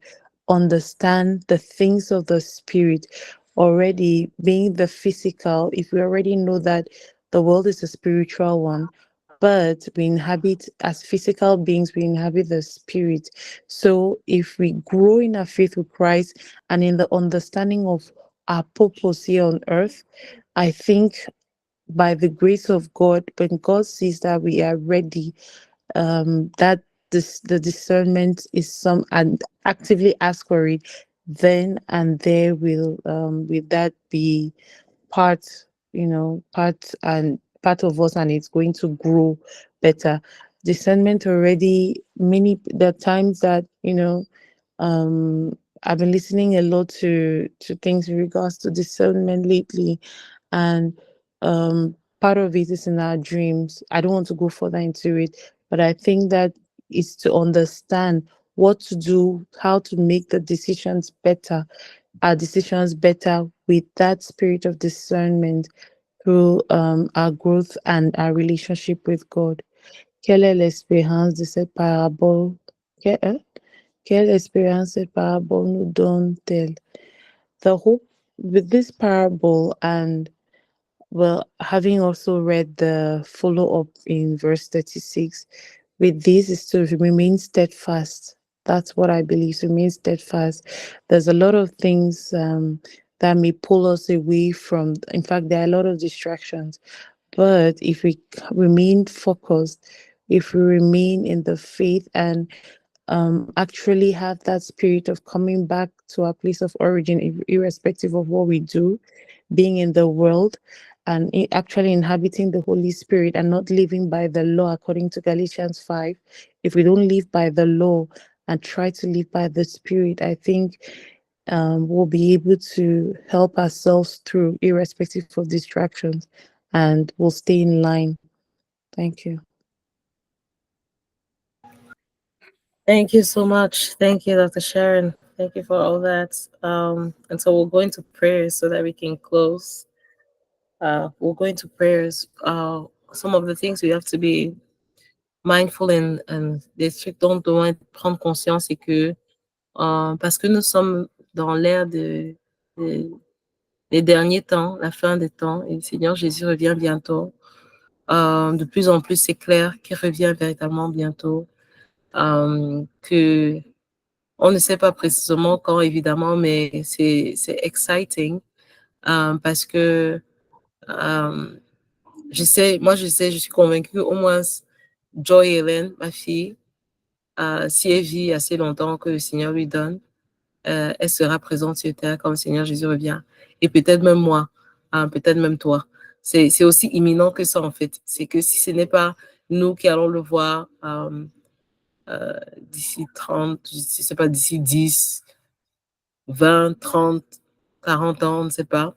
understand the things of the Spirit. Already being the physical, if we already know that the world is a spiritual one, but we inhabit, as physical beings, we inhabit the Spirit. So if we grow in our faith with Christ and in the understanding of our purpose here on earth, I think by the grace of God, when God sees that we are ready, that the discernment is and actively ask for it, then and there will that be part part of us, and it's going to grow better. Discernment already, the times that I've been listening a lot to things in regards to discernment lately, and part of it is in our dreams. I don't want to go further into it, but I think that is to understand what to do, how to make the decisions better, our decisions better with that spirit of discernment through our growth and our relationship with God. Quelle est l'espérance de cette parabole? Quelle expérience cette parabole nous donne-t-elle? The hope with this parable, and well, having also read the follow-up in verse 36, with this is to remain steadfast. That's what I believe, to remain steadfast. There's a lot of things that may pull us away from, in fact, there are a lot of distractions. But if we remain focused, if we remain in the faith, and actually have that spirit of coming back to our place of origin, irrespective of what we do, being in the world, and actually inhabiting the Holy Spirit and not living by the law, according to Galatians 5. If we don't live by the law and try to live by the Spirit, I think we'll be able to help ourselves through, irrespective of distractions, and we'll stay in line. Thank you. Thank you so much. Thank you, Dr. Sharon. Thank you for all that. And so we'll go into prayers so that we can close. We'll go into prayers. Some of the things we have to be mindful and des trucs dont on doit prendre conscience, c'est que parce que nous sommes dans l'ère des derniers temps, la fin des temps, et le Seigneur Jésus revient bientôt. De plus en plus, c'est clair qu'il revient véritablement bientôt. Que on ne sait pas précisément quand, évidemment, mais c'est exciting parce que je suis convaincue, au moins Joy Hélène, ma fille, si elle vit assez longtemps que le Seigneur lui donne, elle sera présente sur terre quand le Seigneur Jésus revient. Et peut-être même moi, peut-être même toi. C'est aussi imminent que ça, en fait. C'est que si ce n'est pas nous qui allons le voir d'ici 30, je sais pas, d'ici 10, 20, 30, 40 ans, on ne sait pas.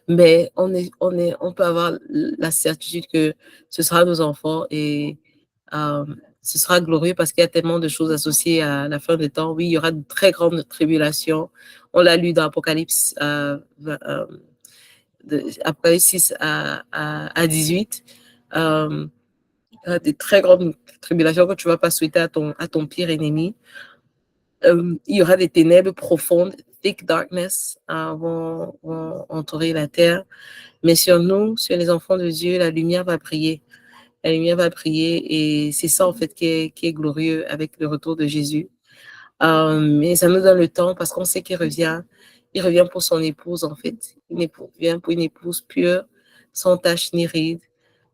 Mais on peut avoir la certitude que ce sera nos enfants et ce sera glorieux parce qu'il y a tellement de choses associées à la fin des temps. Oui, il y aura de très grandes tribulations. On l'a lu dans Apocalypse, Apocalypse 6 à 18. Il y a des très grandes tribulations que tu ne vas pas souhaiter à ton pire ennemi. Il y aura des ténèbres profondes, thick darkness, vont entourer la terre. Mais sur nous, sur les enfants de Dieu, la lumière va briller. La lumière va briller et c'est ça, en fait, qui est glorieux avec le retour de Jésus. Mais ça nous donne le temps parce qu'on sait qu'il revient. Il revient pour son épouse, en fait. Il vient pour une épouse pure, sans tache ni ride.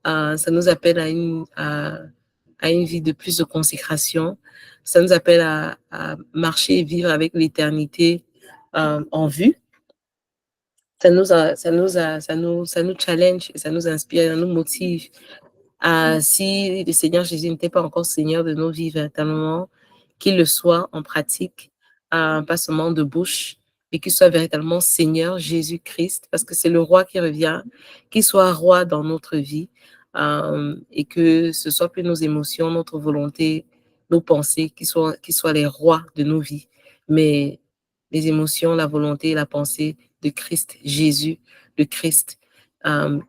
Ça nous appelle à une vie de plus de consécration. Ça nous appelle à marcher et vivre avec l'éternité en vue. Ça nous challenge, ça nous inspire, ça nous motive. Si le Seigneur Jésus n'était pas encore Seigneur de nos vies véritablement, qu'il le soit en pratique, pas seulement de bouche, et qu'il soit véritablement Seigneur Jésus-Christ, parce que c'est le roi qui revient, qu'il soit roi dans notre vie, et que ce soit plus nos émotions, notre volonté, nos pensées, qui soient les rois de nos vies, mais les émotions, la volonté et la pensée de Christ Jésus, le Christ,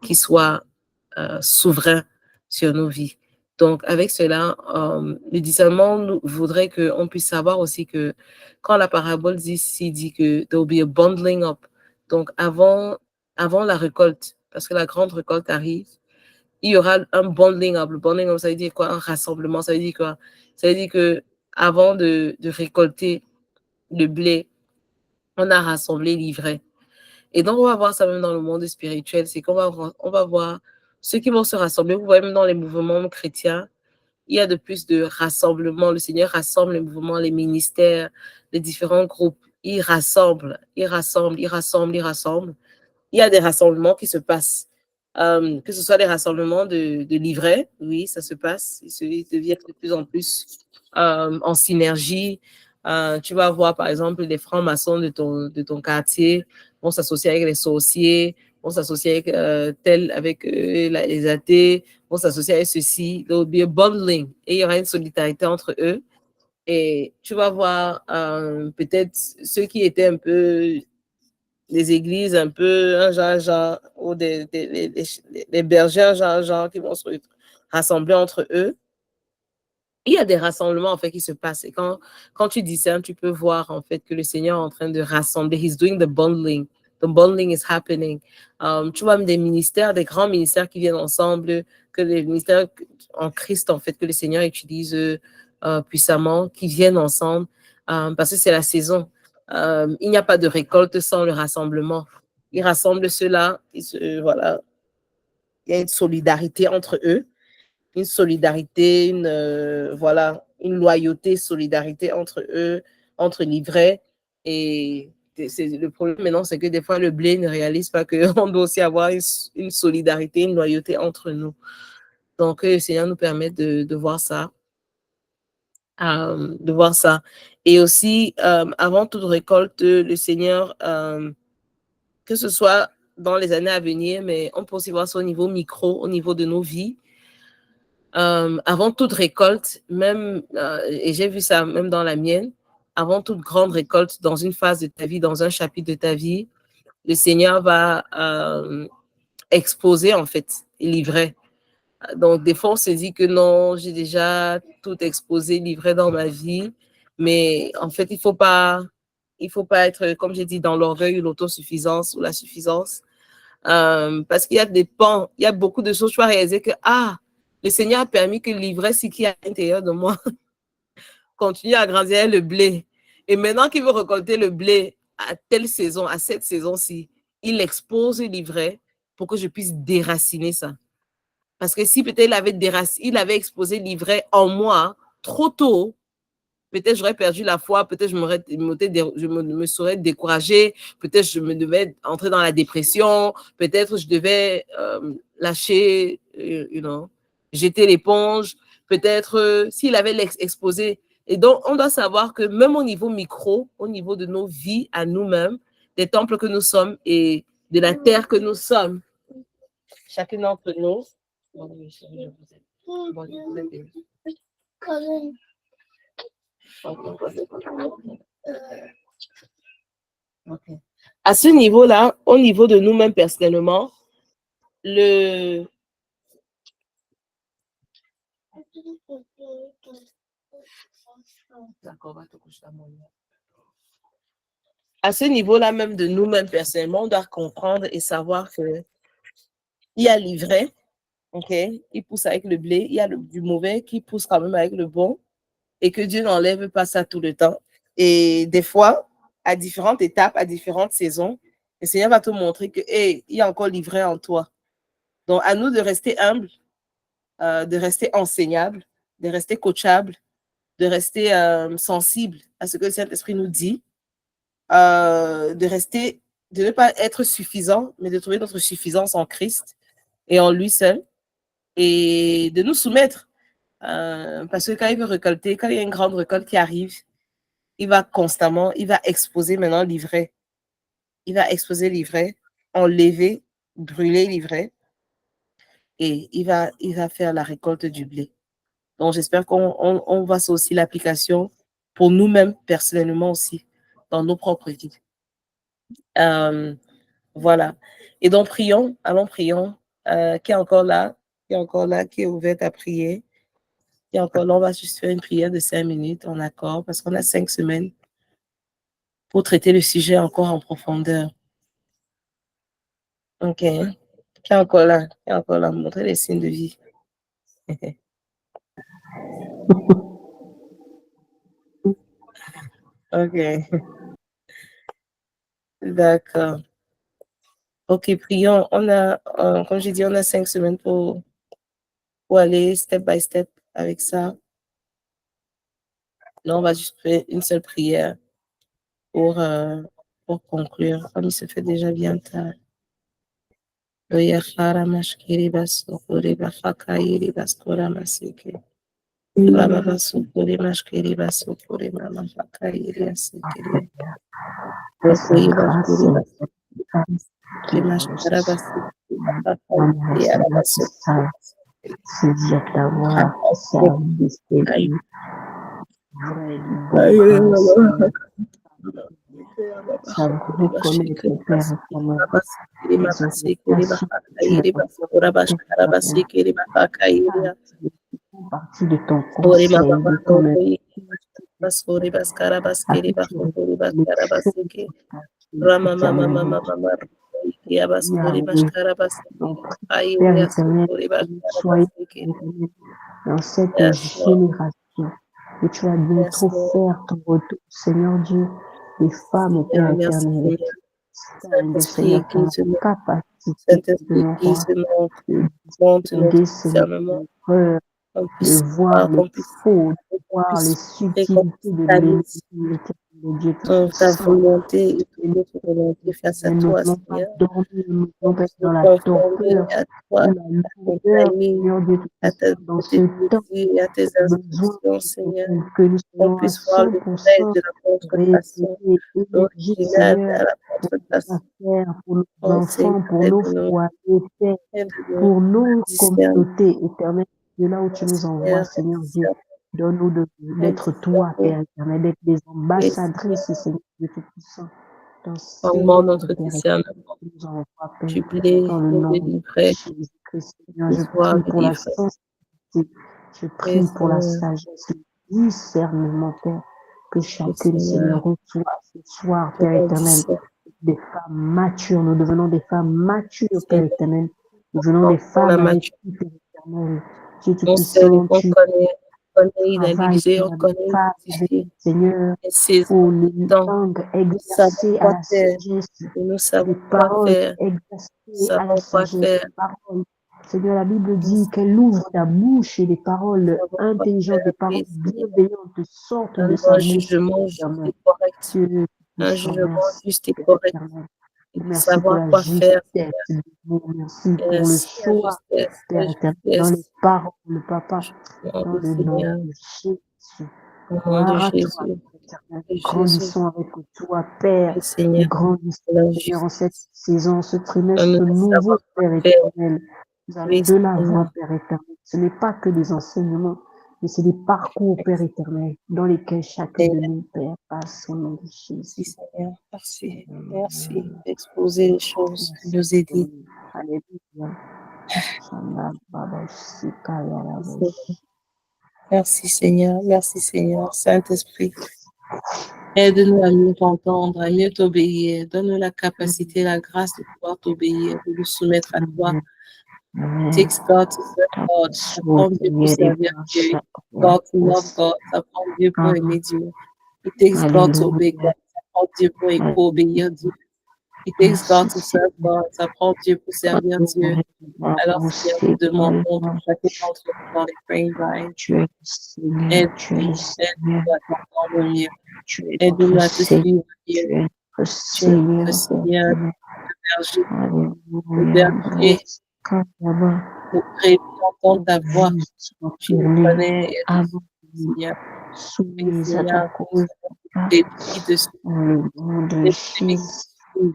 qui soit souverain sur nos vies. Donc, avec cela, le discernement voudrait qu'on puisse savoir aussi que quand la parabole dit que there will be a bundling up, donc avant la récolte, parce que la grande récolte arrive, il y aura un bundling up. Le bundling up, ça veut dire quoi? Un rassemblement, ça veut dire quoi? Ça veut dire que avant de récolter le blé, on a rassemblé l'ivraie. Et donc, on va voir ça même dans le monde spirituel, c'est qu'on va voir ceux qui vont se rassembler. Vous voyez, même dans les mouvements chrétiens, il y a de plus de rassemblements. Le Seigneur rassemble les mouvements, les ministères, les différents groupes. Il rassemble, il rassemble, il rassemble, il rassemble. Il y a des rassemblements qui se passent. Que ce soit des rassemblements de livrets, oui, ça se passe. Ils deviennent de plus en plus en synergie. Tu vas voir, par exemple, les francs-maçons de ton quartier vont s'associer avec les sorciers, vont s'associer avec les athées, vont s'associer avec ceci. There will be a bundling et il y aura une solidarité entre eux. Et tu vas voir peut-être ceux qui étaient un peu des églises, un peu un genre, ou des bergers, genre, qui vont se rassembler entre eux. Il y a des rassemblements en fait qui se passent et quand tu discernes, tu peux voir en fait que le Seigneur est en train de rassembler. He's doing the bundling. The bundling is happening. Tu vois, même des ministères, des grands ministères qui viennent ensemble, que les ministères en Christ en fait que le Seigneur utilise puissamment, qui viennent ensemble parce que c'est la saison. Il n'y a pas de récolte sans le rassemblement. Il rassemble ceux-là, voilà. Il y a une solidarité entre eux. Une solidarité, voilà, une loyauté, solidarité entre eux, entre livrets. Et le problème maintenant, c'est que des fois, le blé ne réalise pas qu'on doit aussi avoir une solidarité, une loyauté entre nous. Donc, le Seigneur nous permet de voir ça. De voir ça. Et aussi, avant toute récolte, le Seigneur, que ce soit dans les années à venir, mais on peut aussi voir ça au niveau micro, au niveau de nos vies. Avant toute récolte, même, et j'ai vu ça même dans la mienne, avant toute grande récolte, dans une phase de ta vie, dans un chapitre de ta vie, le Seigneur va exposer, en fait, livrer. Donc, des fois, on se dit que non, j'ai déjà tout exposé, livré dans ma vie, mais en fait, il faut pas être, comme j'ai dit, dans l'orgueil ou l'autosuffisance ou la suffisance, parce qu'il y a des pans, il y a beaucoup de choses, tu vas réaliser que, le Seigneur a permis que l'ivresse qui est à l'intérieur de moi continue à grandir le blé. Et maintenant qu'il veut récolter le blé, à telle saison, à cette saison-ci, il expose le livret pour que je puisse déraciner ça. Parce que si peut-être il avait exposé le livret en moi trop tôt, peut-être j'aurais perdu la foi, peut-être je me serais découragée, peut-être je me devais entrer dans la dépression, peut-être je devais lâcher, jeter l'éponge, peut-être s'il avait exposé. Et donc, on doit savoir que même au niveau micro, au niveau de nos vies à nous-mêmes, des temples que nous sommes et de la terre que nous sommes, chacun d'entre nous, Okay. À ce niveau-là, au niveau de nous-mêmes personnellement, à ce niveau-là même de nous-mêmes personnellement, on doit comprendre et savoir que il y a l'ivraie, ok, il pousse avec le blé, il y a du mauvais qui pousse quand même avec le bon, et que Dieu n'enlève pas ça tout le temps. Et des fois, à différentes étapes, à différentes saisons, le Seigneur va te montrer que, hey, il y a encore l'ivraie en toi. Donc, à nous de rester humbles, de rester enseignables, de rester coachables, de rester sensibles à ce que le Saint-Esprit nous dit, de ne pas être suffisant, mais de trouver notre suffisance en Christ et en lui seul, et de nous soumettre. Parce que quand il veut récolter, quand il y a une grande récolte qui arrive, il va exposer maintenant l'ivraie. Il va exposer l'ivraie, enlever, brûler l'ivraie, et il va faire la récolte du blé. Donc, j'espère qu'on voit ça aussi l'application pour nous-mêmes, personnellement aussi, dans nos propres vies. Voilà. Et donc, prions. Allons, prions. Qui est encore là? Qui est encore là? Qui est ouverte à prier? Qui est encore là? On va juste faire une prière de 5 minutes en accord parce qu'on a 5 semaines pour traiter le sujet encore en profondeur. OK. Qui est encore là? Qui est encore là? Montrez les signes de vie. OK. D'accord. OK, prions. On a, comme j'ai dit, on a 5 semaines pour aller step by step avec ça. Là, on va juste faire une seule prière pour conclure. Comme il se fait déjà bien tard. Saisis ta voix, partie de ton conseil, de dans cette génération où tu vas bientôt faire ton retour, Seigneur Dieu, les femmes, Père éternel, de Seigneur, qui ont capacité de voir le faux, de voir les subtilités de l'ennemi, de Dieu tout ta volonté et notre volonté face à toi, Seigneur. Nous dans la torpeur, à ta dans ce temps, et à tes instructions, Seigneur. que nous On puisse voir le vrai de la contrefaçon, l'original à la contrefaçon. pour nos enfants, pour nos foyers, pour nos communautés éternelles, de là où tu nous envoies, Seigneur Dieu. Donne-nous d'être toi, Père éternel, d'être des ambassadrices, Seigneur Dieu Tout-Puissant. Augmente notre discernement. Tu plais dans le nom de Jésus-Christ, Seigneur. Je prie pour la sensibilité. Je prie pour la sagesse, le discernement, Père, que chacune, Seigneur, reçoit ce soir, Père éternel. Des femmes matures, nous devenons des femmes matures, Père éternel. Nous devenons des femmes avec Père éternel. Dieu Tout-Puissant, connaît, il a travail, lisé, on Seigneur, de connaît, femme avec identifié, Seigneur, et saison, pour les temps. langues Nous savons exercées à quoi la faire, sagesse, et nous des savons quoi paroles faire, nous exercées à la savons quoi sagesse, faire, des paroles. Seigneur, la Bible nous dit qu'elle ouvre la bouche et des paroles savons quoi intelligentes, des faire, paroles oui, Seigneur. bienveillantes sortent de sa Un bouche, jugement juste éternel. et correct, Dieu un puissant, jugement merci, juste et Père correct, éternel. et de Merci pour savoir la quoi faire, justesse de Dieu. Merci pour le merci, la choix, justesse, Père éternel, dans les paroles, Papa, dans oui, le nom Seigneur, de Jésus. au nom de Gloire à toi, Jésus, Père éternel. de Nous Jésus, grandissons avec toi, Père. oui, Nous Seigneur, grandissons, la Seigneur, en cette justice, saison, ce donne-nous trimestre à nouveau, savoir quoi Père faire, éternel. Nous allons oui, de l'avant, Seigneur, Père éternel. Ce n'est pas que des enseignements, mais c'est des parcours, Père éternel, dans lesquels chacun de nous, Père, passe au nom de merci, Jésus. Seigneur, merci d'exposer les choses, de Merci, nous aider. Seigneur. Alléluia. Shalom, Baba, Shikaya, Labo. Merci Seigneur, Saint-Esprit. Aide-nous à mieux t'entendre, à mieux t'obéir. Donne-nous la capacité, la grâce de pouvoir t'obéir, de nous soumettre à toi. Amen. Takes God to serve God. Ça prend Dieu pour servir Dieu. God to love God. Ça prend Dieu pour aimer Dieu. It takes God to obey God. Ça prend Dieu pour obéir Dieu. It takes God to serve God. Ça prend Dieu pour servir Dieu. Alors, Seigneur, nous demandons pour chacun d'entre nous dans les praying lines. Tu es le Seigneur, Aide-nous, tu es le Seigneur, aide-nous à t'entendre mieux. tu es Aide-nous notre à te Seigneur, suivre tu mieux. es notre Tu es notre Seigneur. Seigneur, berger, le Alléluia. berger, le brebis entendre ta voix. Tu nous connais, et nous, Seigneur. Et Soumise à ta Seigneur, cause, les brebis de ce dans le nom de les brebis Jésus. qui suivent.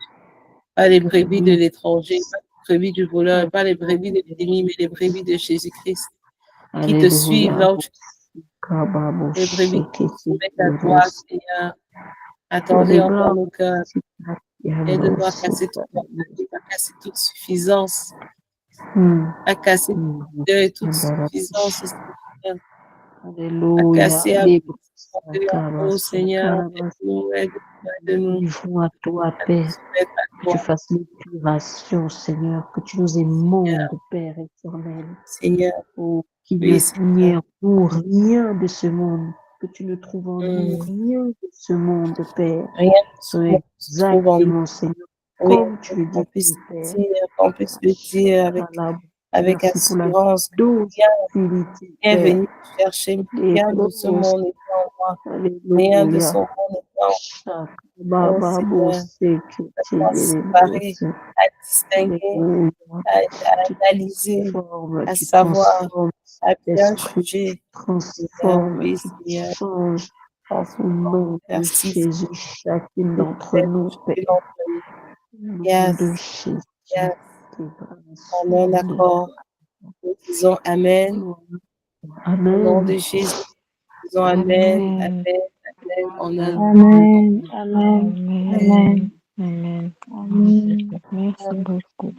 Pas les brebis de l'étranger, pas les brebis du voleur, pas les brebis de l'ennemi, mais les brebis de Jésus-Christ qui te suivent là où tu les brebis qui se soumettent à toi, Seigneur. Attendez encore nos cœurs. Aide-nous à casser toute orgueil, à casser toute suffisance, à casser toute peur et toute suffisance, Seigneur. À Alléluia. casser à Libre. nous, Seigneur. Aide-nous, aide-nous, aide-nous. Livrons à toi, À Père. nous soumettre à Que tu toi, fasses l'épuration, Seigneur. Que tu nous émondes, Père éternel. Seigneur. Oh, qu'il Oui, n'y ait en nous rien de ce monde. Que tu ne trouves en nous rien de ce monde, Père. Rien Sois ne se trouve en nous. exactement, Seigneur, Oui, comme tu le qu'on dis, puisse Père. qu'on puisse le dire avec Merci pour la assurance. docilité, Viens Père. venir chercher. Rien de ce monde n'est en moi. Rien de ce Alléluia. monde n'est en moi. Chaque Oh, baba Seigneur, à séparer, à distinguer, à analyser, transformes, à tu savoir, transformes à bien l'esprit, juger. transforme, Oui, tu Seigneur. changes au nom de Merci. Jésus, chacune d'entre nous, Père. Au nom de Yes. Jésus. Yes. En un accord. Nous disons Amen. Au nom de Amen. Jésus. Nous disons Amen. Amen. Amen. En un Amen. Amen. Amen. Amen. Amen. Merci beaucoup.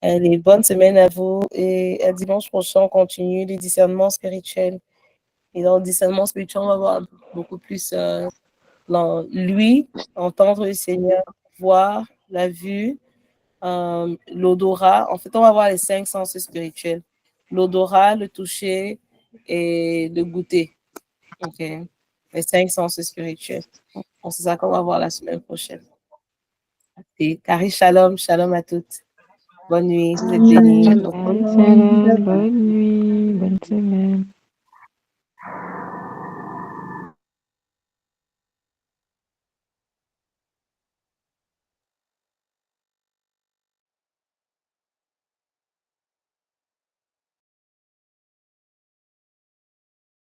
Allez, bonne semaine à vous et à dimanche prochain, on continue le discernement spirituel. Et dans le discernement spirituel, on va voir beaucoup plus lui, entendre le Seigneur, voir la vue, l'odorat. En fait, on va voir les 5 sens spirituels. L'odorat, le toucher et le goûter. OK. Les 5 sens spirituels. Donc, c'est ça qu'on va voir la semaine prochaine. Et Carrie, shalom à toutes. Bonne nuit, vous êtes bénis. Shalom, bonne nuit, bonne semaine.